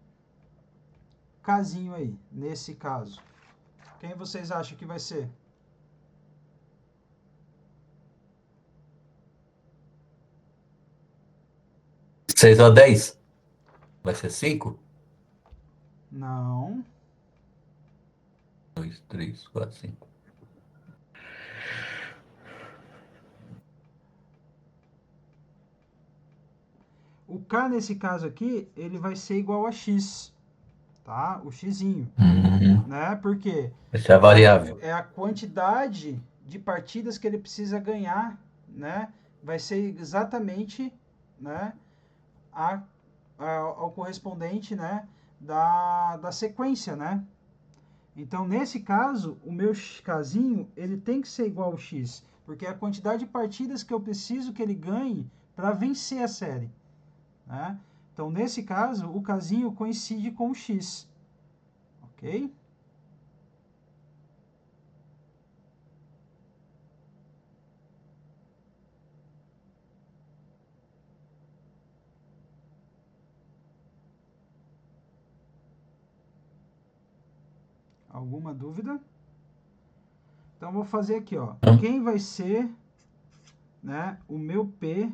casinho aí, nesse caso? Quem vocês acham que vai ser? Seis ou 10? Vai ser 5? Não. 2, 3, 4, 5. O K, nesse caso aqui, ele vai ser igual a X, tá? O Xzinho, né? Porque Essa é a variável. é a quantidade de partidas que ele precisa ganhar, né? Vai ser exatamente, né, a ao correspondente, né, da sequência, né? Então, nesse caso, o meu casinho, ele tem que ser igual ao x, porque é a quantidade de partidas que eu preciso que ele ganhe para vencer a série, né? Então, nesse caso, o casinho coincide com o x, ok? Alguma dúvida? Então, vou fazer aqui, ó. Quem vai ser, né, o meu P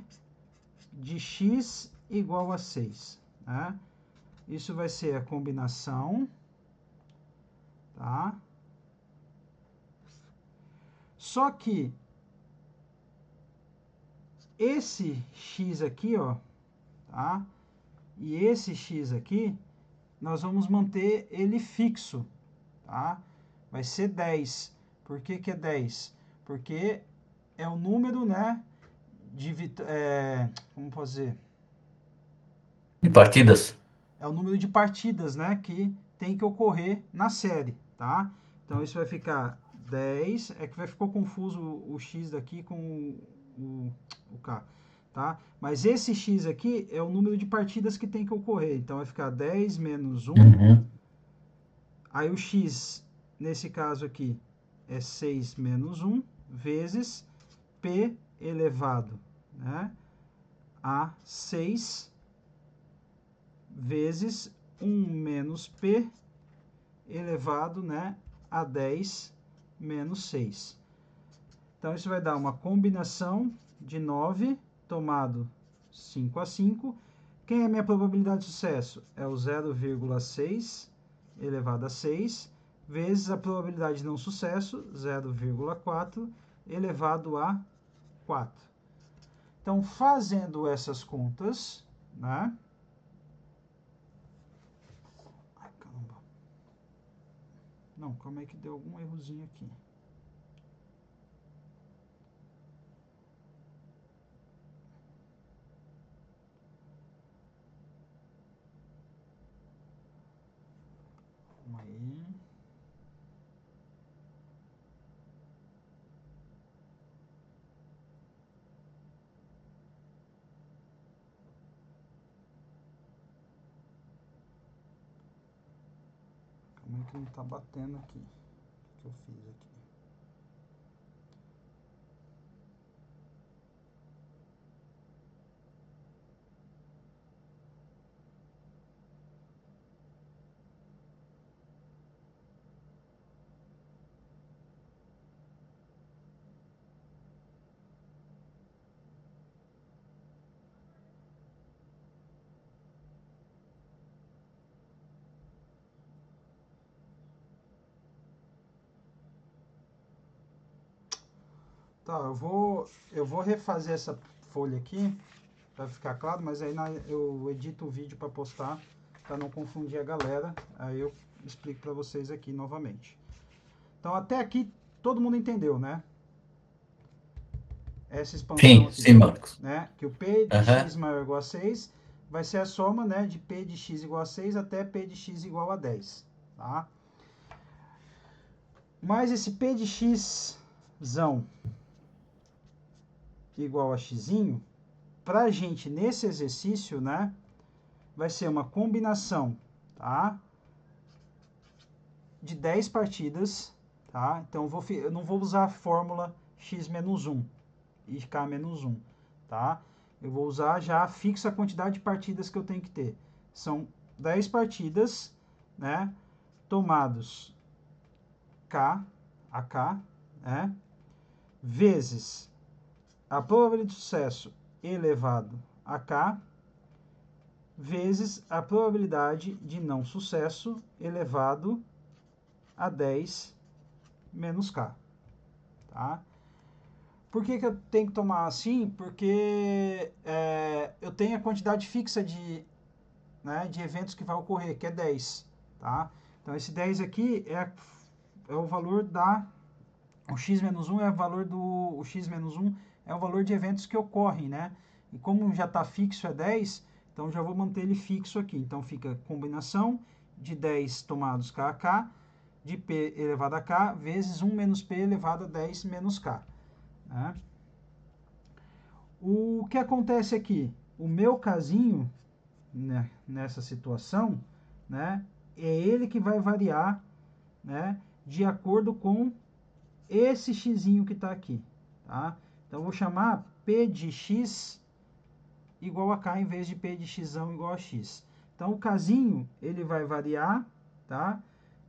de x igual a 6, né? Isso vai ser a combinação, tá? Só que esse x aqui, ó, tá? E esse x aqui, nós vamos manter ele fixo, tá? Vai ser 10. Por que que é 10? Porque é o número, né, como fazer? De partidas? É o número de partidas, né, que tem que ocorrer na série, tá? Então, isso vai ficar 10, é que ficou confuso o x daqui com o k, tá? Mas esse x aqui é o número de partidas que tem que ocorrer, então vai ficar 10 menos 1, aí o x, nesse caso aqui, é 6 menos 1, vezes p elevado, né, a 6, vezes 1 menos p elevado, né, a 10 menos 6. Então, isso vai dar uma combinação de 9 tomado 5 a 5. Quem é a minha probabilidade de sucesso? É o 0,6 elevado a 6, vezes a probabilidade de não sucesso, 0,4 elevado a 4. Então, fazendo essas contas, né? Ai, caramba. Não, calma aí que deu algum errozinho aqui. Calma aí. Calma aí que não tá batendo aqui. O que eu fiz aqui? Tá, eu vou refazer essa folha aqui para ficar claro, mas aí eu edito o vídeo para postar para não confundir a galera. Aí eu explico para vocês aqui novamente. Então até aqui todo mundo entendeu, né? Essa expansão Sim, aqui, sim, Marcos. né? Que o P de x maior ou igual a 6 vai ser a soma, né, de P de x igual a 6 até P de x igual a 10, tá? Mas esse P de x igual a x, para a gente nesse exercício, né, vai ser uma combinação, tá, de 10 partidas, tá? Então eu não vou usar a fórmula x menos 1 e k menos 1, tá? Eu vou usar já fixa a quantidade de partidas que eu tenho que ter. São 10 partidas, né, tomados k, né, vezes a probabilidade de sucesso elevado a k, vezes a probabilidade de não sucesso elevado a 10 menos k, tá? Por que que eu tenho que tomar assim? Porque eu tenho a quantidade fixa né, de eventos que vai ocorrer, que é 10, tá? Então, esse 10 aqui é o valor o x menos 1 é o valor o x menos 1 é o valor de eventos que ocorrem, né? E como já está fixo é 10, Então, já vou manter ele fixo aqui. Então, fica combinação de 10 tomados k a k, de p elevado a k, vezes 1 menos p elevado a 10 menos k. Né? O que acontece aqui? O meu casinho, né, nessa situação, né, é ele que vai variar, né, de acordo com esse xzinho que está aqui. Tá? Então, eu vou chamar p de x igual a k em vez de p de x igual a x. Então, o casinho, ele vai variar, tá?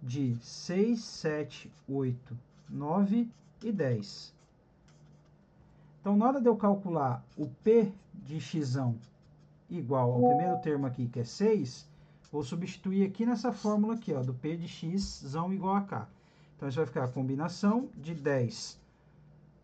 De 6, 7, 8, 9 e 10. Então, na hora de eu calcular o p de x igual ao primeiro termo aqui, que é 6, vou substituir aqui nessa fórmula aqui, ó, do p de x igual a k. Então, isso vai ficar a combinação de 10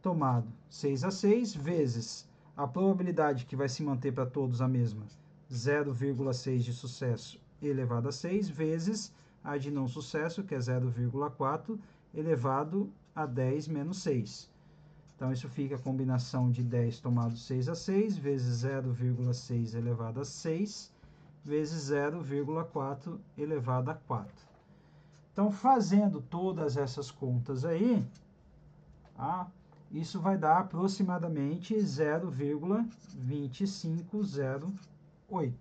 tomado 6 a 6 vezes a probabilidade que vai se manter para todos a mesma, 0,6 de sucesso elevado a 6, vezes a de não sucesso, que é 0,4 elevado a 10 menos 6. Então, isso fica a combinação de 10 tomado 6 a 6, vezes 0,6 elevado a 6, vezes 0,4 elevado a 4. Então, fazendo todas essas contas aí, isso vai dar aproximadamente 0,2508.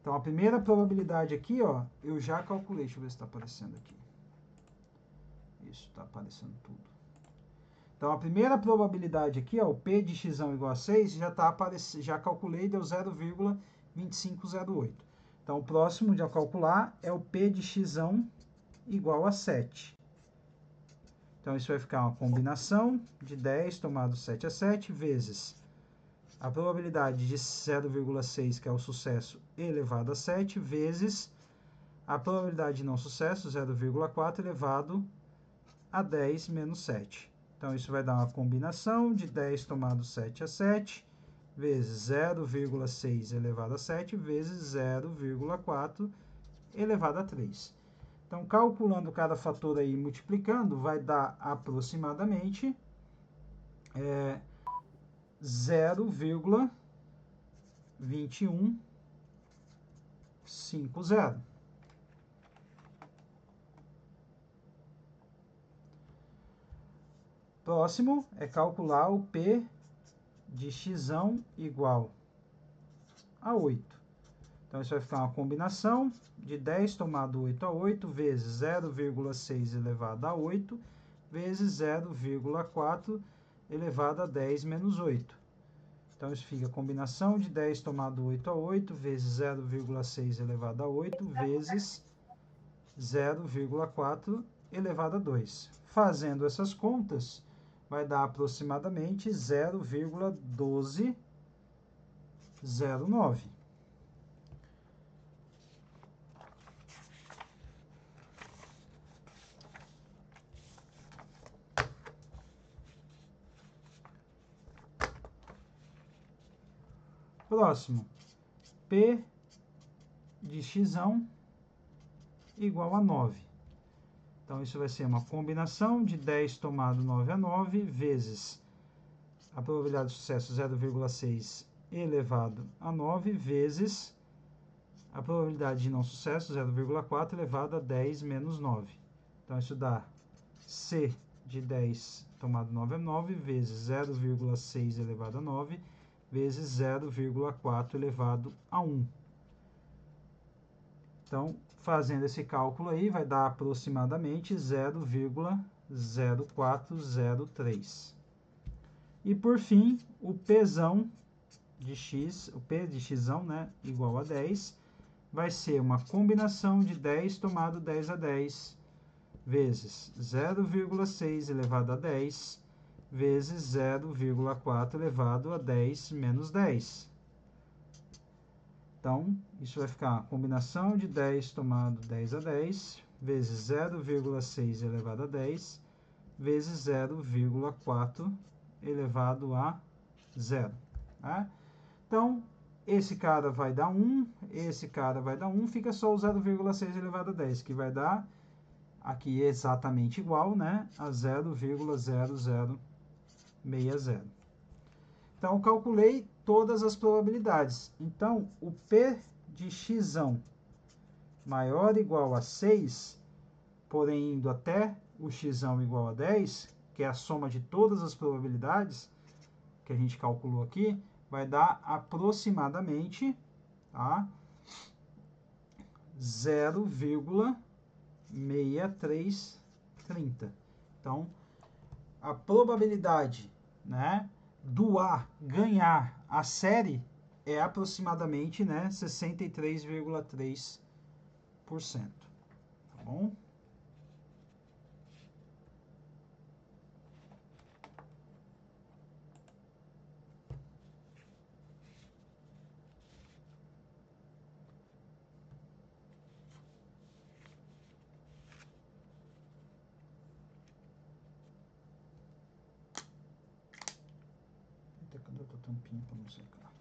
Então, a primeira probabilidade aqui, ó, eu já calculei. Deixa eu ver se está aparecendo aqui. Isso, está aparecendo tudo. Então, a primeira probabilidade aqui, ó, o P de x igual a 6, já calculei, deu 0,2508. Então, o próximo de eu calcular é o P de x igual a 7. Então, isso vai ficar uma combinação de 10 tomado 7 a 7, vezes a probabilidade de 0,6, que é o sucesso, elevado a 7, vezes a probabilidade de não sucesso, 0,4, elevado a 10 menos 7. Então, isso vai dar uma combinação de 10 tomado 7 a 7, vezes 0,6 elevado a 7, vezes 0,4 elevado a 3. Então, calculando cada fator aí, multiplicando, vai dar aproximadamente 0,2150. Próximo é calcular o P de x igual a 8. Então, isso vai ficar uma combinação de 10 tomado 8 a 8, vezes 0,6 elevado a 8, vezes 0,4 elevado a 10 menos 8. Então, isso fica a combinação de 10 tomado 8 a 8, vezes 0,6 elevado a 8, vezes 0,4 elevado a 2. Fazendo essas contas, vai dar aproximadamente 0,1209. Próximo, P de x igual a 9. Então, isso vai ser uma combinação de 10 tomado 9 a 9, vezes a probabilidade de sucesso 0,6 elevado a 9, vezes a probabilidade de não sucesso 0,4 elevado a 10 menos 9. Então, isso dá C de 10 tomado 9 a 9, vezes 0,6 elevado a 9, vezes 0,4 elevado a 1. Então, fazendo esse cálculo aí, vai dar aproximadamente 0,0403. E, por fim, o Pzão de x, o P de x, né, igual a 10, vai ser uma combinação de 10 tomado 10 a 10, vezes 0,6 elevado a 10, vezes 0,4 elevado a 10 menos 10. Então, isso vai ficar a combinação de 10 tomado 10 a 10, vezes 0,6 elevado a 10, vezes 0,4 elevado a 0. Tá? Então, esse cara vai dar 1, esse cara vai dar 1, fica só o 0,6 elevado a 10, que vai dar aqui exatamente igual, né, a 0,0060. Então, eu calculei todas as probabilidades. Então, o P de x maior ou igual a 6, porém indo até o x igual a 10, que é a soma de todas as probabilidades que a gente calculou aqui, vai dar aproximadamente, tá, 0,6330. Então, a probabilidade, né, do A ganhar a série é aproximadamente, né, 63,3%. Tá bom? Cadê a tampinha para não secar?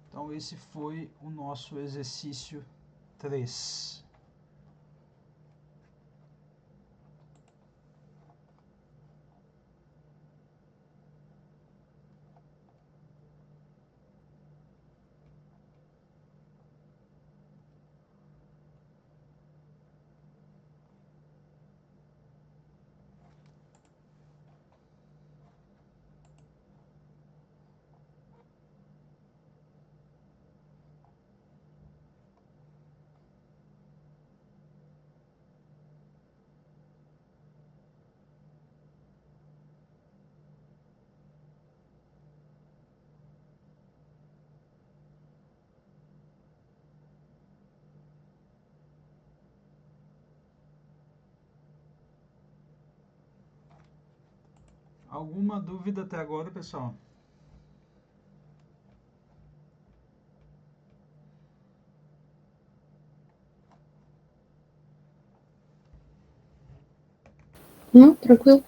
Então, esse foi o nosso exercício 3. Alguma dúvida até agora, pessoal? Não, tranquilo.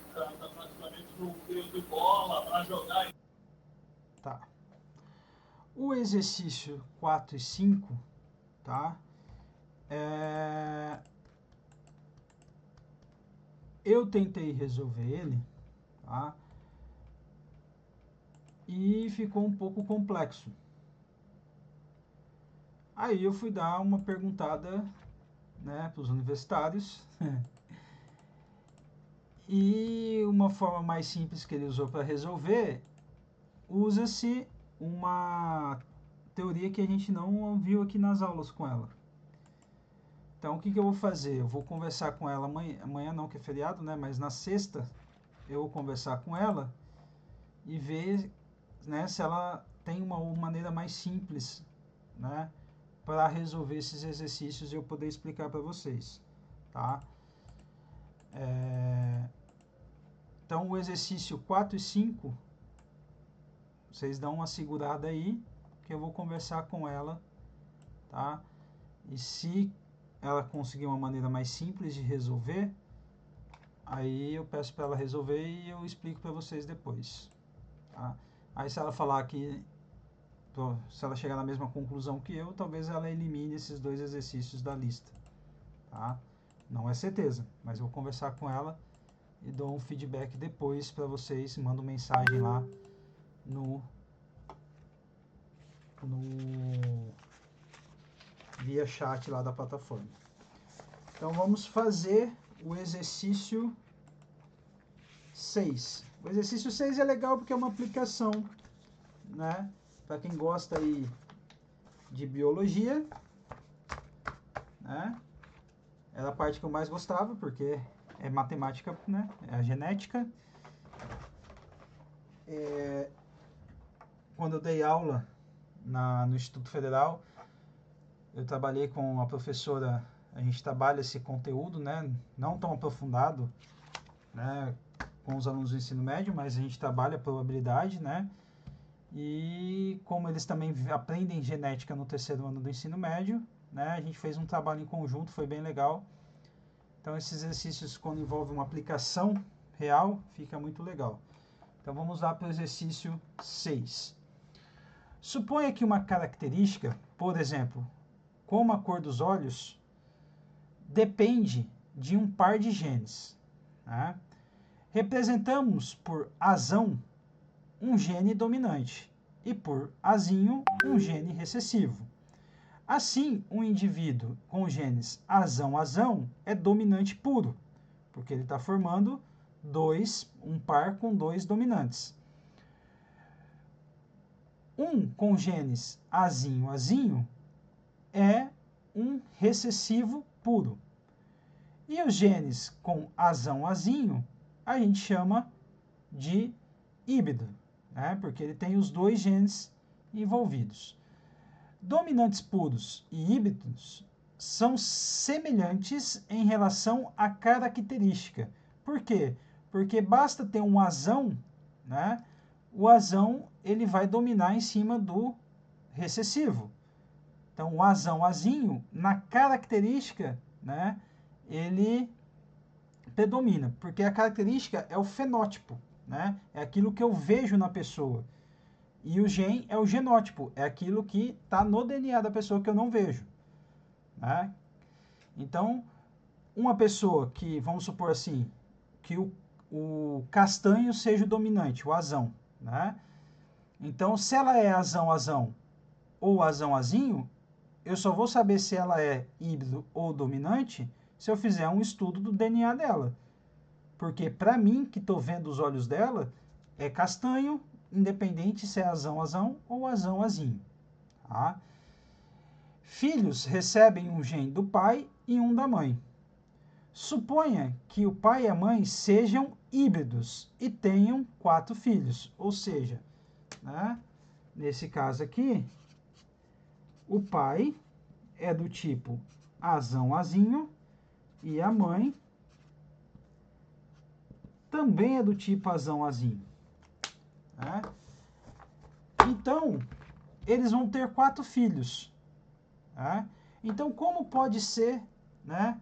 Tá. O exercício 4 e 5, tá? Eu tentei resolver ele, tá? E ficou um pouco complexo. Aí eu fui dar uma perguntada, né, para os universitários. E uma forma mais simples que ele usou para resolver, usa-se uma teoria que a gente não viu aqui nas aulas com ela. Então, o que eu vou fazer? Eu vou conversar com ela amanhã não, que é feriado, né? Mas na sexta eu vou conversar com ela e ver, né, se ela tem uma maneira mais simples, né, para resolver esses exercícios e eu poder explicar para vocês, tá? Então, o exercício 4 e 5, vocês dão uma segurada aí, que eu vou conversar com ela, tá? E se ela conseguir uma maneira mais simples de resolver, aí eu peço para ela resolver e eu explico para vocês depois, tá? Aí se ela falar que, se ela chegar na mesma conclusão que eu, talvez ela elimine esses 2 exercícios da lista, tá? Não é certeza, mas eu vou conversar com ela e dou um feedback depois para vocês, mando mensagem lá no via chat lá da plataforma. Então vamos fazer o exercício 6. O exercício 6 é legal porque é uma aplicação, né? Para quem gosta aí de biologia, né? Era a parte que eu mais gostava, porque é matemática, né? É a genética. Quando eu dei aula no Instituto Federal, eu trabalhei com a professora, a gente trabalha esse conteúdo, né? Não tão aprofundado, né, com os alunos do ensino médio, mas a gente trabalha a probabilidade, né? E como eles também aprendem genética no 3º ano do ensino médio, né? A gente fez um trabalho em conjunto, foi bem legal. Então esses exercícios, quando envolvem uma aplicação real, fica muito legal. Então vamos lá para o exercício 6. Suponha que uma característica, por exemplo, como a cor dos olhos, depende de um par de genes. Né? Representamos por azão um gene dominante e por azinho um gene recessivo. Assim, um indivíduo com genes azão-azão é dominante puro, porque ele está formando um par com dois dominantes. Um com genes azinho-azinho é um recessivo puro. E os genes com azão-azinho a gente chama de híbrido, né? Porque ele tem os dois genes envolvidos. Dominantes puros e híbridos são semelhantes em relação à característica. Por quê? Porque basta ter um azão, né? O azão ele vai dominar em cima do recessivo. Então, o azão-azinho, na característica, né, ele predomina, porque a característica é o fenótipo, né? É aquilo que eu vejo na pessoa. E o gen é o genótipo, é aquilo que está no DNA da pessoa que eu não vejo. Né? Então, uma pessoa que, vamos supor assim, que o castanho seja o dominante, o azão. Né? Então, se ela é azão-azão ou azão-azinho, eu só vou saber se ela é híbrido ou dominante se eu fizer um estudo do DNA dela. Porque para mim, que estou vendo os olhos dela, é castanho, independente se é azão-azão ou azão-azinho. Tá? Filhos recebem um gene do pai e um da mãe. Suponha que o pai e a mãe sejam híbridos e tenham 4 filhos. Ou seja, né, nesse caso aqui, o pai é do tipo azão-azinho e a mãe também é do tipo azão-azinho. Né? Então, eles vão ter 4 filhos. Né? Então, como pode ser, né,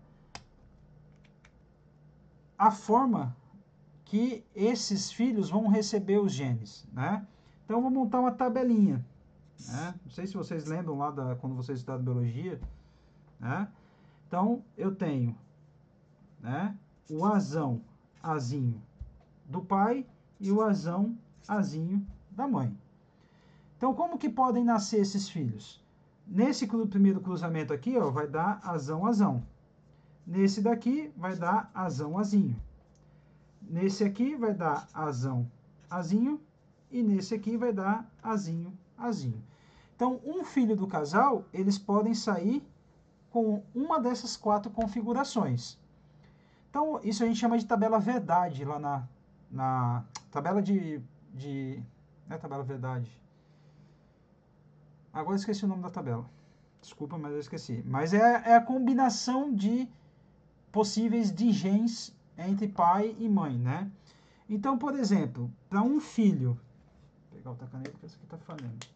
a forma que esses filhos vão receber os genes? Né? Então, eu vou montar uma tabelinha. Né? Não sei se vocês lembram lá quando vocês estudaram biologia. Né? Então, eu tenho, né, o azão-azinho do pai e o azão-azinho da mãe. Então, como que podem nascer esses filhos? Nesse primeiro cruzamento aqui, ó, vai dar azão-azão. Nesse daqui, vai dar azão-azinho. Nesse aqui, vai dar azão-azinho. E nesse aqui, vai dar azinho-azinho. Então, um filho do casal, eles podem sair com uma dessas 4 configurações. Então, isso a gente chama de tabela verdade lá na tabela não é tabela verdade. Agora eu esqueci o nome da tabela. Desculpa, mas eu esqueci. Mas é a combinação de possíveis de genes entre pai e mãe, né? Então, por exemplo, para um filho... Vou pegar outra caneta porque essa aqui está falhando.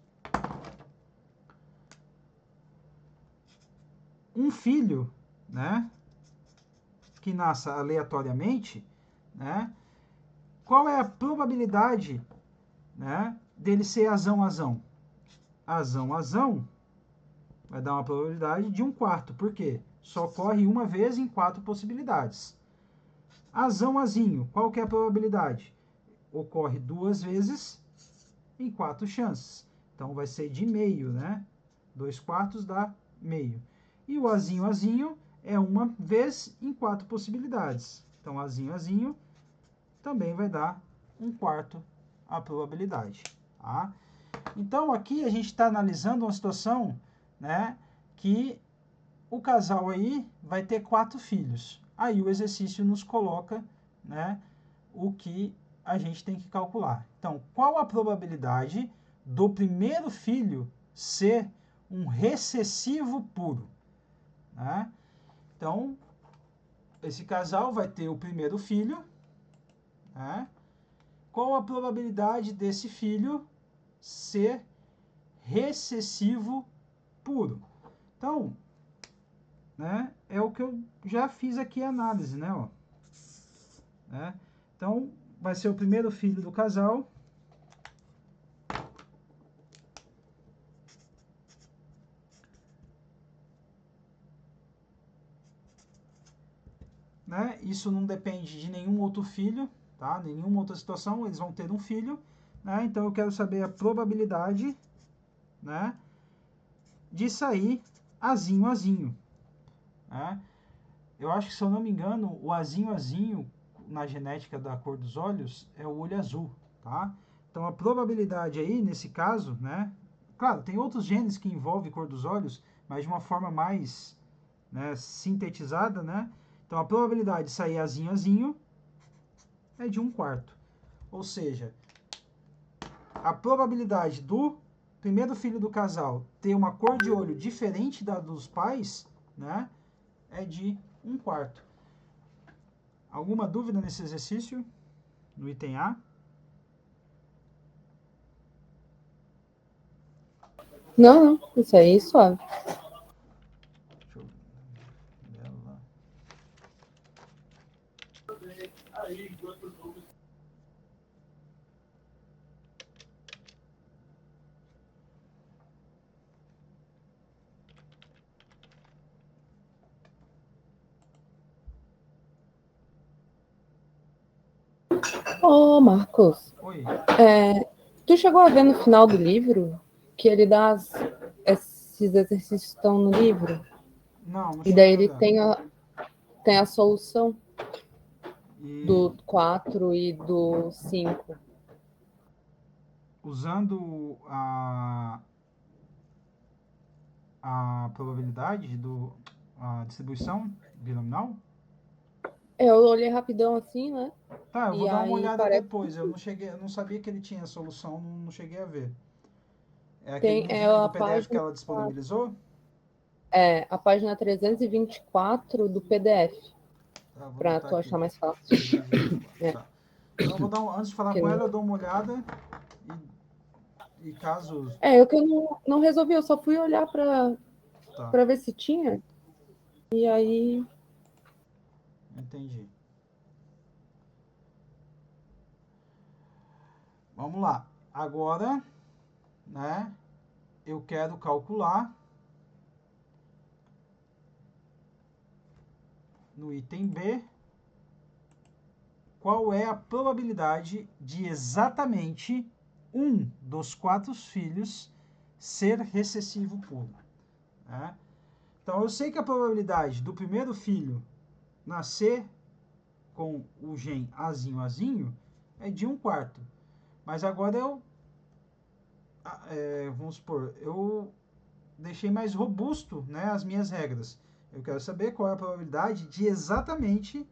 Um filho, né, que nasça aleatoriamente, né, qual é a probabilidade, né, dele ser azão-azão? Azão-azão vai dar uma probabilidade de 1/4. Por quê? Só ocorre uma vez em 4 possibilidades. Azão-azinho, qual que é a probabilidade? Ocorre 2 vezes em 4 chances. Então, vai ser de meio, né? 2/4 dá meio. E o azinho-azinho é uma vez em 4 possibilidades. Então, azinho-azinho também vai dar 1/4 a probabilidade. Tá? Então, aqui a gente está analisando uma situação, né, que o casal aí vai ter 4 filhos. Aí o exercício nos coloca, né, o que a gente tem que calcular. Então, qual a probabilidade do primeiro filho ser um recessivo puro? Né? Então, esse casal vai ter o primeiro filho. Né? Qual a probabilidade desse filho ser recessivo puro? Então, né, é o que eu já fiz aqui a análise, né, ó. Né? Então, vai ser o primeiro filho do casal. né? Isso não depende de nenhum outro filho, tá? Nenhuma outra situação, eles vão ter um filho, né? Então eu quero saber a probabilidade, né, de sair azinho, azinho, né? Eu acho que, se eu não me engano, o azinho, azinho, na genética da cor dos olhos, é o olho azul, tá? Então a probabilidade aí, nesse caso, né? Claro, tem outros genes que envolvem cor dos olhos, mas de uma forma mais, né, sintetizada, né? Então a probabilidade de sair azinho, azinho é de 1/4. Ou seja, a probabilidade do primeiro filho do casal ter uma cor de olho diferente da dos pais, né, é de 1/4. Alguma dúvida nesse exercício? No item A? Não, isso aí, suave. Deixa eu ver ela. Ô, Marcos, Oi. tu chegou a ver no final do livro que ele dá esses exercícios que estão no livro? Não E daí cheguei a ele ver. tem a solução E do 4 e do 5. usando a probabilidade a distribuição binominal? Eu olhei rapidão assim, né? Tá, eu vou E dar uma aí olhada parece depois. Eu não sabia que ele tinha solução, não cheguei a ver. É aquele tem livrinho a do PDF que página, ela disponibilizou? a página 324 do PDF, Tá, vou para anotar tu aqui. achar mais fácil. 324. É, Tá. Então eu vou antes de falar que com não- ela, eu dou uma olhada e caso. eu que eu não resolvi, eu só fui olhar Tá, para ver se tinha. E aí, entendi. Vamos lá. Agora, né, eu quero calcular no item B qual é a probabilidade de exatamente um dos 4 filhos ser recessivo puro, né? Então eu sei que a probabilidade do primeiro filho nascer com o gene azinho azinho é de 1/4. Mas agora vamos supor, eu deixei mais robusto, né, as minhas regras. Eu quero saber qual é a probabilidade de exatamente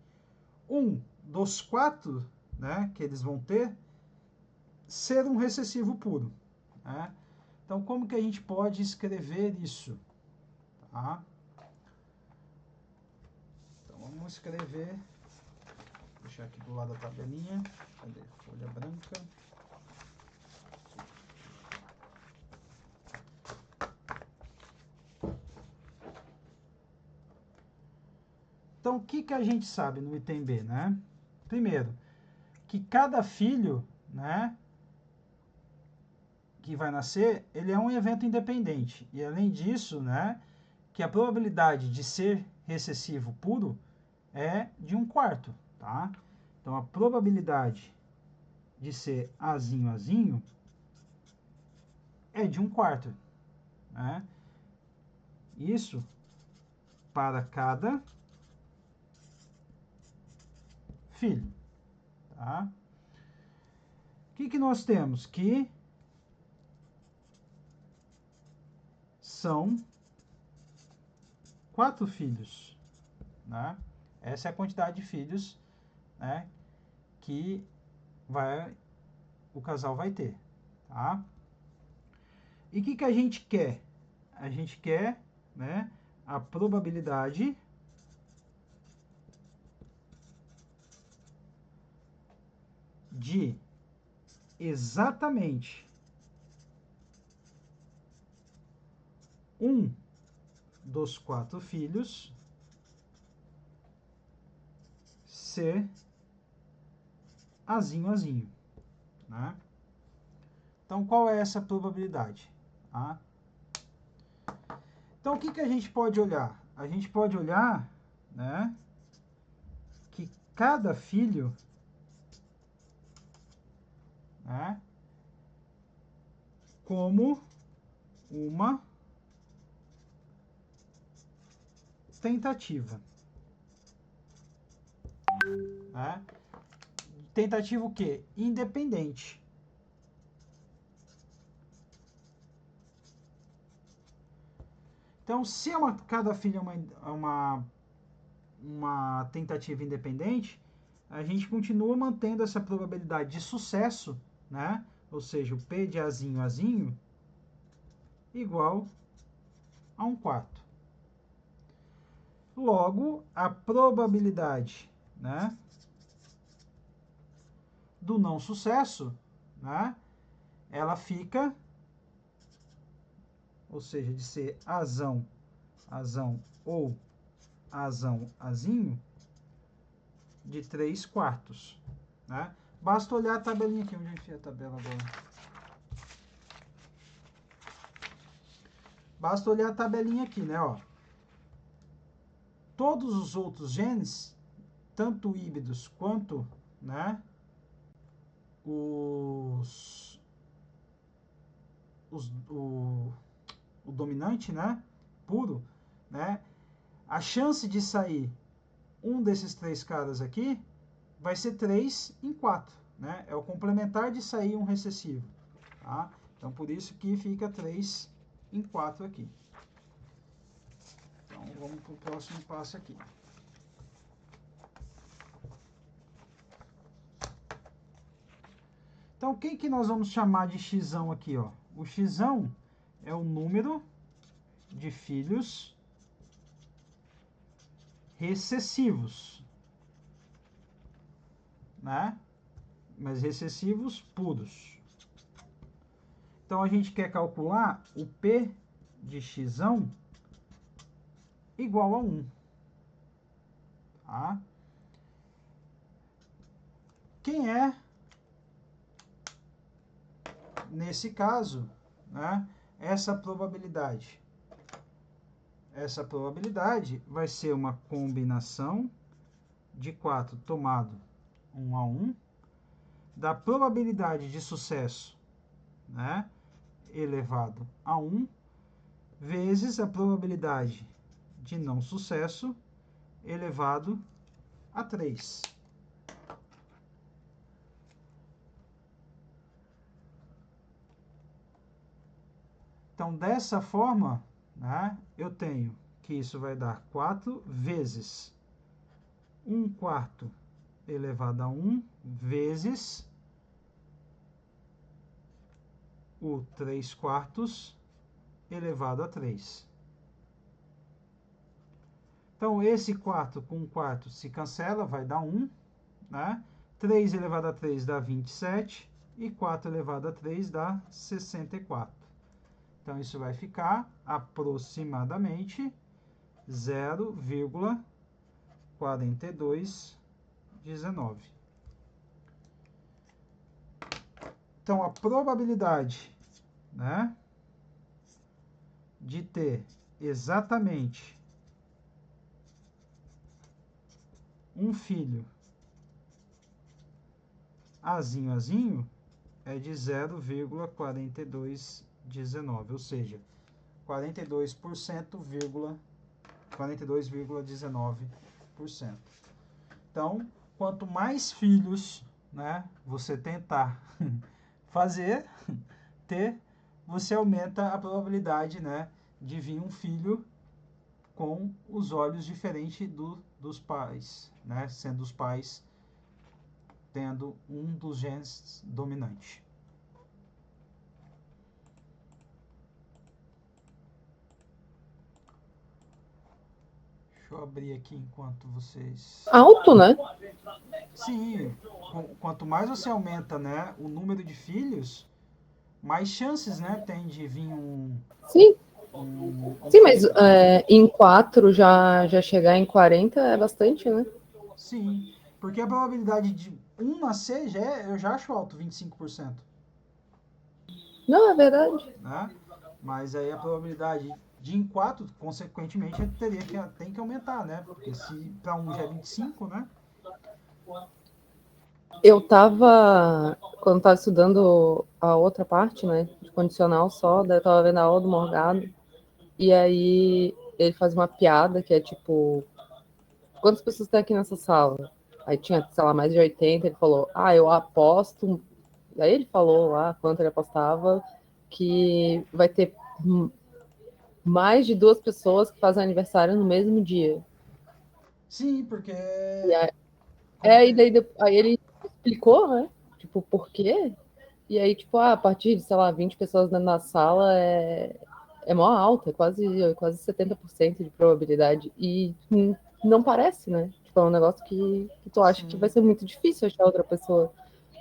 um dos 4, né, que eles vão ter ser um recessivo puro, né? Então, como que a gente pode escrever isso? Tá? Então, vamos escrever, vou deixar aqui do lado a tabelinha, cadê? Folha branca. Então, o que a gente sabe no item B, né? Primeiro, que cada filho, né, que vai nascer, ele é um evento independente. E além disso, né, que a probabilidade de ser recessivo puro é de 1/4, tá? Então a probabilidade de ser azinho azinho é de 1/4, né? Isso para cada filho, tá? O que nós temos? Que são 4 filhos, né? Essa é a quantidade de filhos, né, que o casal vai ter, tá? E o que a gente quer? A gente quer, né, a probabilidade de exatamente um dos 4 filhos ser azinho azinho, né? Então, qual é essa probabilidade? Tá? Então, o que a gente pode olhar? A gente pode olhar, né, cada filho, né, como uma tentativa. Né? Tentativa o quê? Independente. Então, se cada filho é uma tentativa independente, a gente continua mantendo essa probabilidade de sucesso, né? Ou seja, o P de Azinho igual a 1/4. Logo, a probabilidade, né, do não sucesso, né, ela fica, ou seja, de ser Azão ou Azinho, de 3/4. Né? Basta olhar a tabelinha aqui. Onde eu enfiei a tabela agora? Basta olhar a tabelinha aqui, né? Ó. Todos os outros genes, tanto híbridos quanto, né, o dominante, né, puro, né, a chance de sair um desses três caras aqui vai ser 3/4, né? É o complementar de sair um recessivo, tá? Então, por isso que fica 3/4 aqui. Então, vamos para o próximo passo aqui. Então, quem que nós vamos chamar de xão aqui, ó? O xão é o número de filhos recessivos, né? Mas recessivos puros. Então, a gente quer calcular o P de xão igual a 1. Tá? Quem é, nesse caso, né, essa probabilidade? Essa probabilidade vai ser uma combinação de 4 tomado 1 a 1, da probabilidade de sucesso, né, elevado a 1, vezes a probabilidade de não sucesso elevado a 3. Então, dessa forma, né, eu tenho que isso vai dar 4 vezes 1/4 elevado a 1 vezes o 3/4 elevado a 3. Então, esse 4 com 4 se cancela, vai dar 1. Né? 3 elevado a 3 dá 27 e 4 elevado a 3 dá 64. Então, isso vai ficar aproximadamente 0,4219. Então, a probabilidade, né, de ter exatamente um filho Azinho é de 0,4219, ou seja, 42,19%. Então, quanto mais filhos, né, você tentar ter, você aumenta a probabilidade, né, de vir um filho com os olhos diferentes dos pais, né, sendo os pais tendo um dos genes dominante. Deixa eu abrir aqui enquanto vocês... Alto, né? Sim, quanto mais você aumenta, né, o número de filhos, mais chances, né, tem de vir um... Sim. Sim, mas filho. Em 4 já chegar em 40 é bastante, né? Sim, porque a probabilidade de um nascer eu já acho alto, 25%. Não, é verdade. Né? Mas aí a probabilidade de em 4, consequentemente, tem que aumentar, né? Porque se para um já é 25, né? Eu tava, quando tava estudando a outra parte, né, de condicional só, daí eu tava vendo a aula do Morgado, e aí ele faz uma piada que é tipo, quantas pessoas tem aqui nessa sala? Aí tinha, sei lá, mais de 80, ele falou, eu aposto, aí ele falou lá quanto ele apostava, que vai ter mais de 2 pessoas que fazem aniversário no mesmo dia. Sim, porque E aí, como e daí, aí ele explicou, né, tipo, por quê? E aí, tipo, a partir de, sei lá, 20 pessoas na sala é mó alta, quase 70% de probabilidade. E não parece, né? Tipo, é um negócio que tu acha que vai sim. ser muito difícil achar outra pessoa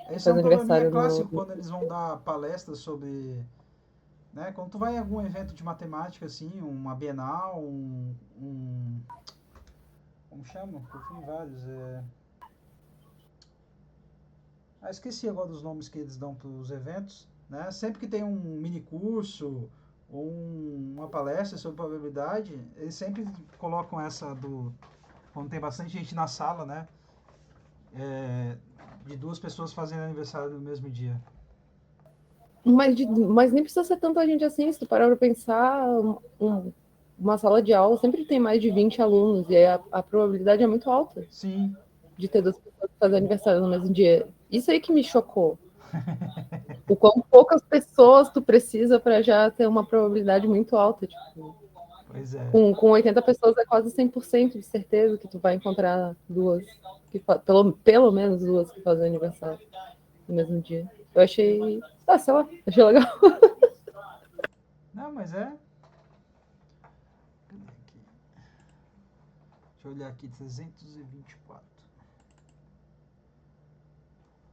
que Esse é faz um probleminha aniversário no. clássico quando eles vão dar palestras sobre, né, quando tu vai em algum evento de matemática assim, uma Bienal, como chama? Eu fui em vários, esqueci agora dos nomes que eles dão para os eventos, né? Sempre que tem um mini curso ou uma palestra sobre probabilidade, eles sempre colocam essa do quando tem bastante gente na sala, né? É, de 2 pessoas fazendo aniversário no mesmo dia. Mas nem precisa ser tanta gente assim, se tu parar pra pensar, uma sala de aula sempre tem mais de 20 alunos, e aí a probabilidade é muito alta Sim. de ter 2 pessoas que fazem aniversário no mesmo dia. Isso aí que me chocou. O quão poucas pessoas tu precisa para já ter uma probabilidade muito alta. Tipo, Pois é. com 80 pessoas é quase 100% de certeza que tu vai encontrar duas, pelo menos duas que fazem aniversário no mesmo dia. Eu achei, sei lá, achei legal. Não, mas é. Deixa eu olhar aqui, 324.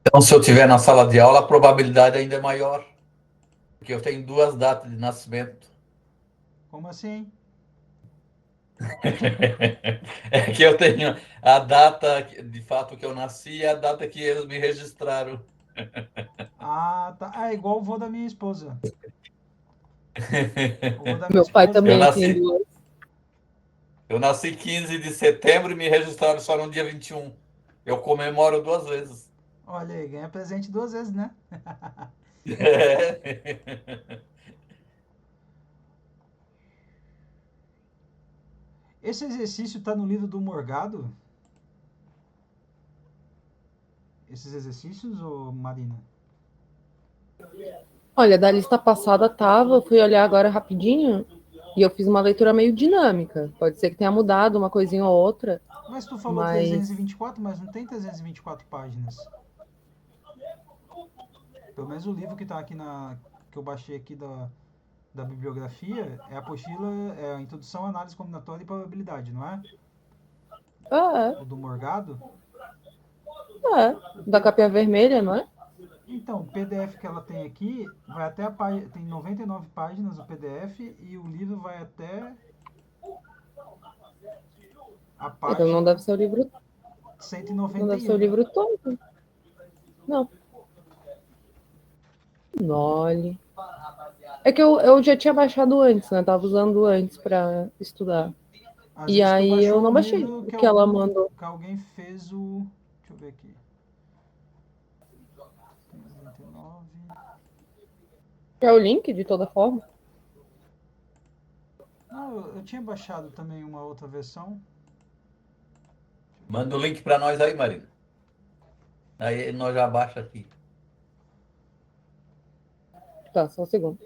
Então, se eu estiver na sala de aula, a probabilidade ainda é maior, porque eu tenho 2 datas de nascimento. Como assim? É que eu tenho a data de fato que eu nasci e a data que eles me registraram. Ah, tá. Ah, é igual o vô da minha esposa. O vô da minha Meu pai esposa. Eu também tem nasci, duas. eu nasci 15 de setembro e me registraram só no dia 21. Eu comemoro 2 vezes. Olha aí, ganha presente 2 vezes, né? Esse exercício tá no livro do Morgado? Esses exercícios, ô Marina? Olha, da lista passada tava, eu fui olhar agora rapidinho e eu fiz uma leitura meio dinâmica. Pode ser que tenha mudado uma coisinha ou outra, Mas tu falou mas 324, mas não tem 324 páginas. Pelo menos o livro que tá aqui que eu baixei aqui da bibliografia é a apostila, é a Introdução à Análise Combinatória e Probabilidade, não é? é, O do Morgado. O da P- capinha vermelha, não é? Então, o PDF que ela tem aqui vai até a página, tem 99 páginas o PDF e o livro vai até a Então não deve página ser o livro, não deve ser o 191. livro todo. Não. Nole. É que eu já tinha baixado antes, né? Tava usando antes para estudar. Às E vezes tu aí eu baixou não um baixei livro o que ela mandou. que alguém fez o. Deixa eu ver aqui. 529. É o link, de toda forma. Não, eu tinha baixado também uma outra versão. Manda o link para nós aí, Marina. Aí nós já baixa aqui. Tá, só um segundo.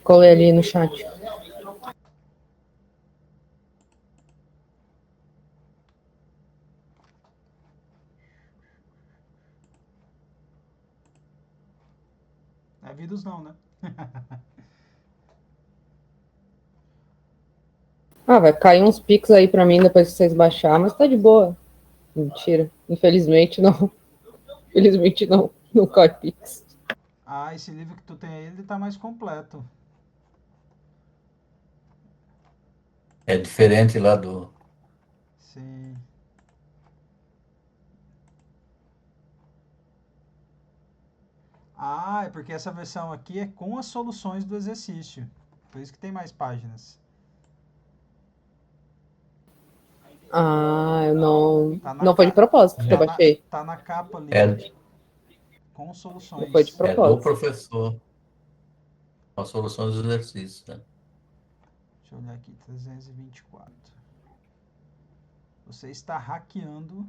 Colei ali no chat. É vírus não, né? Ah, vai cair uns pix aí pra mim depois que vocês baixar, mas tá de boa. Mentira. Infelizmente não. Infelizmente não. Não cai pix. Ah, esse livro que tu tem aí, ele tá mais completo. É diferente lá do. Sim. Ah, é porque essa versão aqui é com as soluções do exercício. Por isso que tem mais páginas. Ah, eu não. Tá na, Não foi de propósito que eu baixei. tá na capa ali, É, com Não foi de soluções. é do propósito. professor. A solução dos exercícios, né? Deixa eu olhar aqui, 324. Você está hackeando.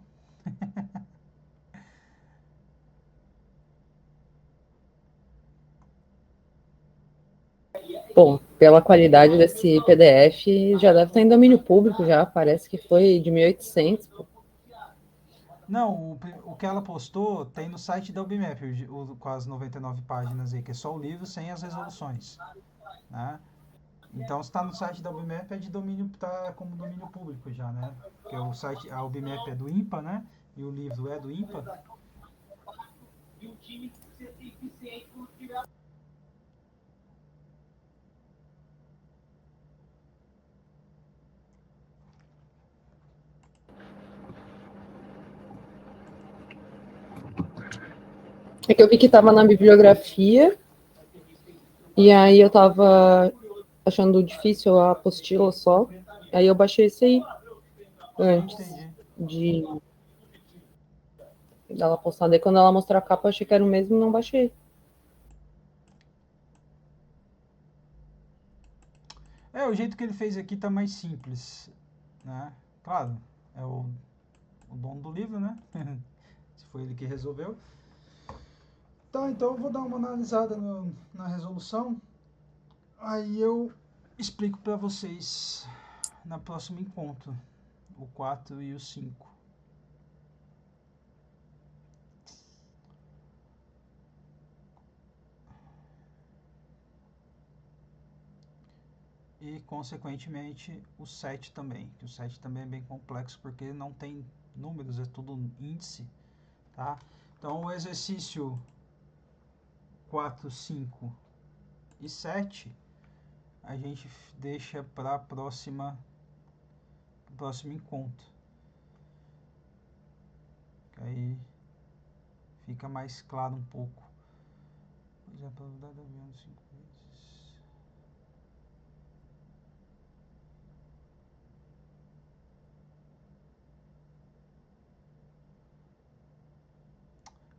Bom, pela qualidade desse PDF, já deve estar em domínio público já. Parece que foi de 1800. Pô. Não, o que ela postou tem no site da UBMAP, com as 99 páginas aí, que é só o livro sem as resoluções, né? Então, se está no site da UBMAP, é de domínio, tá como domínio público já, né? Porque o site, a UBMAP é do INPA, né? E o livro é do INPA. É que eu vi que estava na bibliografia, e aí eu estava achando difícil a apostila só. Aí eu baixei esse aí antes Entendi. de dela postar. Daí quando ela mostrou a capa, eu achei que era o mesmo e não baixei. É, o jeito que ele fez aqui tá mais simples, né? Claro, é o dono do livro, né? Se foi ele que resolveu. Tá, então eu vou dar uma analisada na resolução. Aí eu explico para vocês na próximo encontro, o 4 e o 5. E, consequentemente, o 7 também. Que o 7 também é bem complexo porque não tem números, é tudo índice, tá? Então, o exercício 4, 5 e 7 a gente deixa para próximo encontro. Que aí fica mais claro um pouco. Por exemplo, a probabilidade de avião 5 vezes.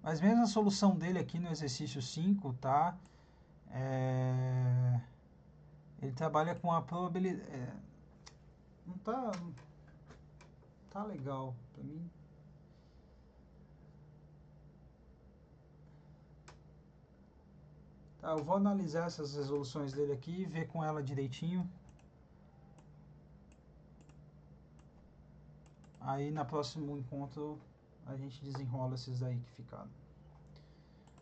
Mas mesmo a solução dele aqui no exercício 5, tá? Ele trabalha com a probabilidade. Não tá legal pra mim. Tá, eu vou analisar essas resoluções dele aqui e ver com ela direitinho. Aí na próximo encontro a gente desenrola esses daí que ficaram.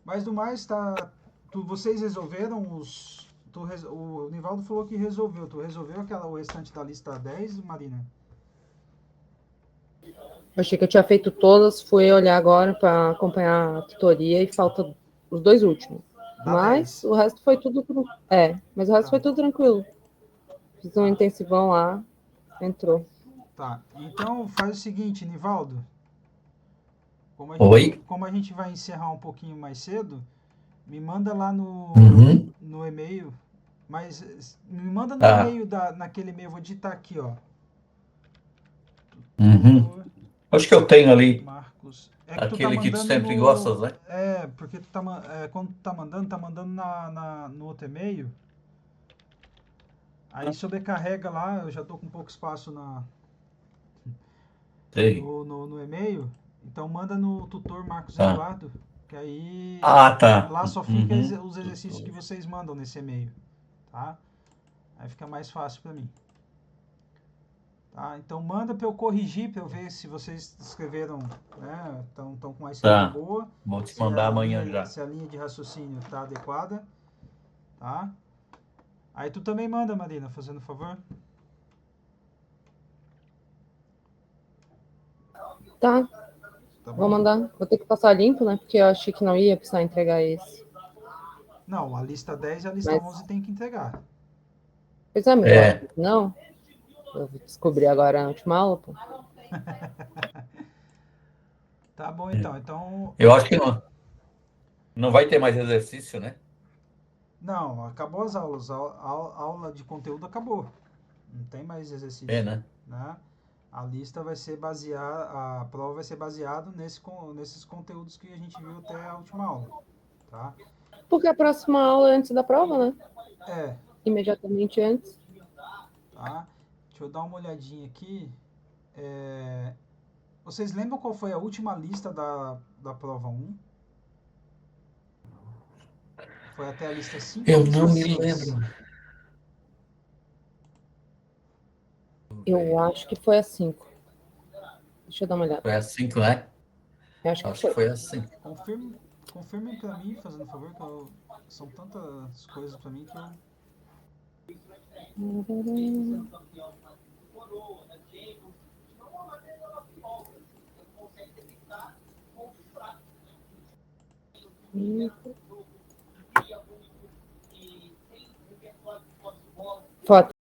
Mas do mais, tá. Vocês resolveram os. O Nivaldo falou que resolveu. Tu resolveu o restante da lista 10, Marina? Eu achei que eu tinha feito todas, fui olhar agora para acompanhar a tutoria e falta os dois últimos. Mas 10. o resto foi tudo. Mas o resto foi tudo tranquilo. Fiz um intensivão lá, entrou. Tá. Então faz o seguinte, Nivaldo. Oi? Como a gente vai encerrar um pouquinho mais cedo, me manda lá Uhum. no e-mail. Mas me manda no Tá. e-mail naquele e-mail, eu vou digitar aqui, ó. Uhum. Tutor Acho que eu tenho ali. Marcos. É que tu tá Aquele que tu mandando sempre gostas, né? porque quando tu tá mandando no outro e-mail. Aí sobrecarrega lá, eu já tô com pouco espaço Sei. no e-mail. Então manda no tutor Marcos Tá. Eduardo, que aí Ah, tá. lá só fica Uhum. os exercícios que vocês mandam nesse e-mail. tá? Aí fica mais fácil para mim. Tá? Então manda para eu corrigir, para eu ver se vocês escreveram, né? Estão com a escrita Tá. boa, Vou te se a mandar amanhã linha, já. se a linha de raciocínio está adequada, tá? Aí tu também manda, Marina, fazendo favor. Tá, Tá vou bom? mandar. Vou ter que passar limpo, né? Porque eu achei que não ia precisar entregar esse. Não, a lista 10 e a lista Mas, 11 tem que entregar. pois é, mas eu acho É, que não. Eu descobri agora na última aula, pô. Tá bom, então. Então, eu acho que não vai ter mais exercício, né? não, acabou as aulas. A aula de conteúdo acabou. Não tem mais É, exercício, né? né? A lista vai ser baseada, a prova vai ser baseada nesses conteúdos que a gente viu até a última aula, tá? Porque a próxima aula é antes da prova, né? É, Imediatamente antes. tá? Deixa eu dar uma olhadinha aqui. Vocês lembram qual foi a última lista da prova 1? Foi até a lista 5 ou a Eu lista não me 6? lembro. Eu acho que foi a 5. Deixa eu dar uma olhada. Foi assim, né? Eu acho que Acho que foi. foi assim. Confirmem pra mim, fazendo favor, são tantas coisas pra mim que eu... Foto.